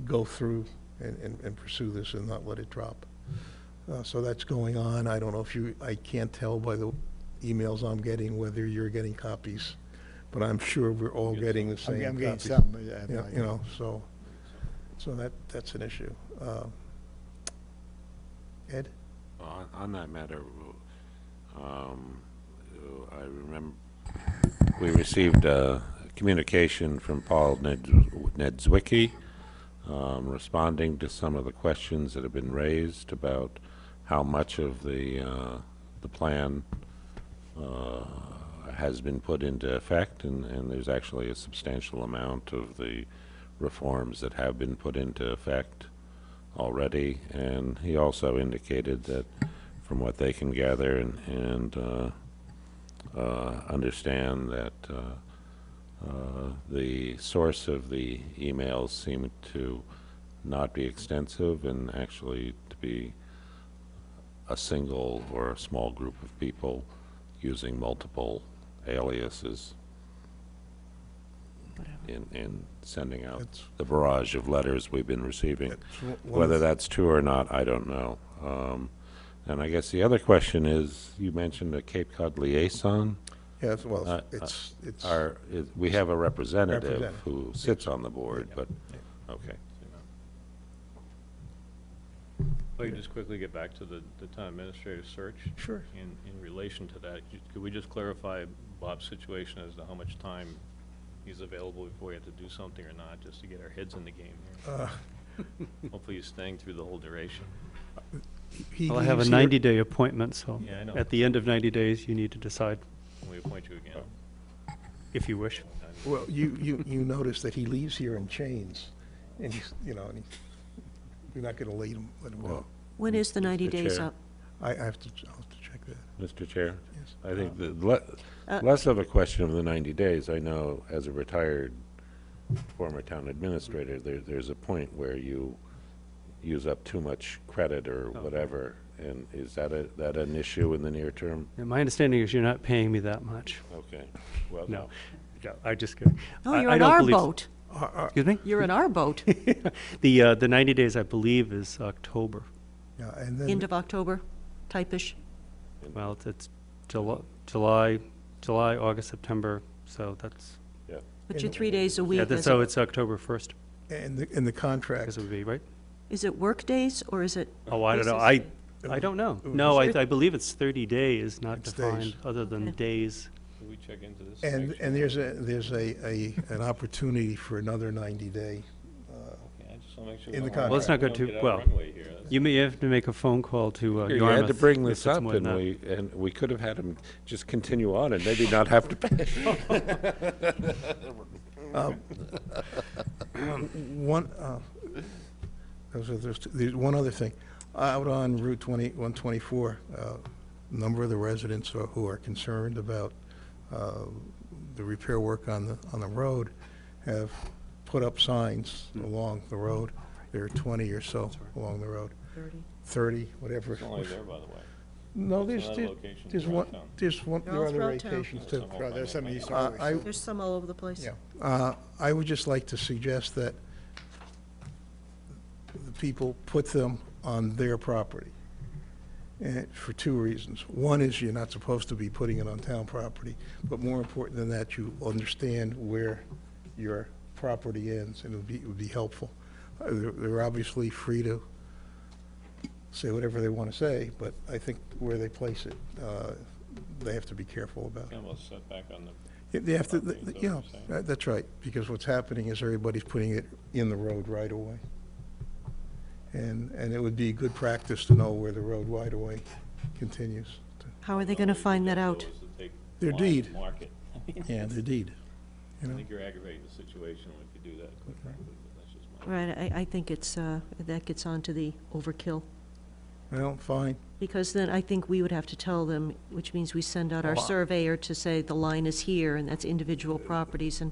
go through and pursue this and not let it drop. So that's going on. I don't know if I can't tell by the emails I'm getting whether you're getting copies, but I'm sure we're all getting the same I'm getting copies. some. I have no Yeah, idea. so that's an issue. Ed? On that matter, I remember we received a communication from Paul Nedzwicki responding to some of the questions that have been raised about how much of the plan has been put into effect, and there's actually a substantial amount of the reforms that have been put into effect already. And he also indicated that from what they can gather and understand that the source of the emails seem to not be extensive and actually to be a single or a small group of people using multiple aliases in sending out That's- the barrage of letters we've been receiving. That's one Whether of that's true or not, I don't know. And I guess the other question is, you mentioned a Cape Cod liaison. Yes, well, Uh, it's, We have a representative Representative. who sits on the board, but, okay. If I could just quickly get back to the town administrator search. Sure. In relation to that, could we just clarify Bob's situation as to how much time he's available before we have to do something or not, just to get our heads in the game here? Hopefully he's staying through the whole duration. Well, I have a leaves here- 90-day appointment, so Yeah, I know. at the end of 90 days, you need to decide When we appoint you again. if you wish. Well, you notice that he leaves here in chains, and he's, and you're not going to let him go. When is the 90 Mr. days Chair. up? I'll have to check that. Mr. Chair? Yes. I think less of a question of the 90 days. I know as a retired former town administrator, there's a point where you use up too much credit or whatever, and is that an issue in the near term? And my understanding is you're not paying me that much. Okay, well, No. No, I just kidding. Oh, I- you're I in don't our believe so. boat. Excuse me? You're in our boat. The 90 days, I believe, is October. Yeah, and then. End of October, type-ish? Well, it's July, August, September, so that's, But you're 3 days a week. yeah, that's, as so a- it's October 1st, And the I contract, guess it would be, right? Is it work days, or is it? Oh, I don't know. business day? I don't know. It No, was- I believe it's 30 days, not It's defined, days. other than Okay. days. Can we check into this? and, make sure? and there's an opportunity for another 90-day. Yeah, I just wanna make sure in we the don't- Well, it's not we good don't to- get out well, runway here. That's- You may have to make a phone call to You had to Yarmouth bring if this it's up, more than and that. we could have had him just continue on and maybe not have to pay. One, there's one other thing. Out on Route 124, a number of the residents who are concerned about the repair work on the road have put up signs along the road. There are 20 or so along the road, 30, whatever. It's only there, by the way. No, It's there's, another location there's around one, town. there all are other throughout town. locations too. Right, there's some East I, Harwich. There's some all over the place. yeah, I would just like to suggest that the people put them on their property. And for two reasons. One is you're not supposed to be putting it on town property, but more important than that, you understand where your property ends, and it would be helpful. They're obviously free to say whatever they want to say, but I think where they place it, they have to be careful about. Kind of a setback on the, Yeah, they have to, property, is that you what know, you're saying? that's right, because what's happening is everybody's putting it in the road right away. And it would be good practice to know where the road right away continues. How are they going to find that out? is to take Their line and deed. mark it. I mean, Yeah, their deed, you I know. think you're aggravating the situation if you do that, quite frankly, but that's just my. Right, I think it's, that gets on to the overkill. Well, fine. Because then I think we would have to tell them, which means we send out our Well, surveyor to say the line is here, and that's individual properties, and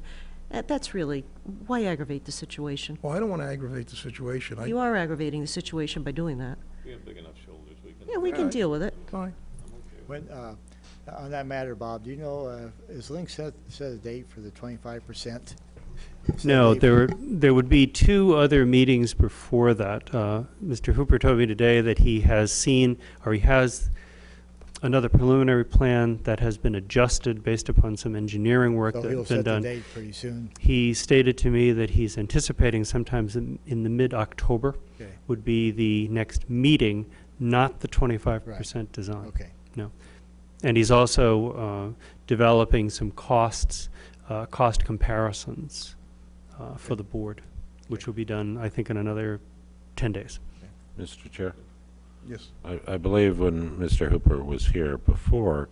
that's really, why aggravate the situation? Well, I don't want to aggravate the situation. You are aggravating the situation by doing that. We have big enough shoulders, we can. Yeah, we can Alright. deal with it. Fine. I'm okay with When, on that matter, Bob, do you know, is Link set a date for the 25%? No, there would be two other meetings before that. Mr. Hooper told me today that he has seen, or he has another preliminary plan that has been adjusted based upon some engineering work So that's he'll been set the done. date pretty soon. He stated to me that he's anticipating sometimes in the mid-October Okay, would be the next meeting, not the 25% design. okay. No. And he's also developing some cost comparisons for the board, which will be done, I think, in another 10 days. Mr. Chair, Yes. I believe when Mr. Hooper was here before,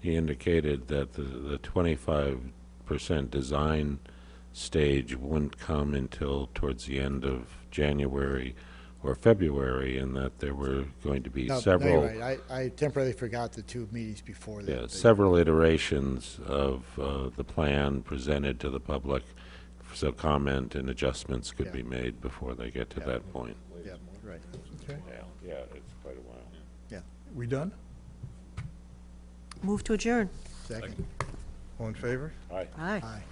he indicated that the 25% design stage wouldn't come until towards the end of January or February, and that there were going to be No, several. you're right. I temporarily forgot the two meetings before that. Yeah, but- several iterations of the plan presented to the public, so comment and adjustments could Yeah. be made before they get to Yeah. that point. Yeah, right. Okay. Yeah, it's quite a while. We done? Move to adjourn. Second. All in favor? Aye. Aye. Aye.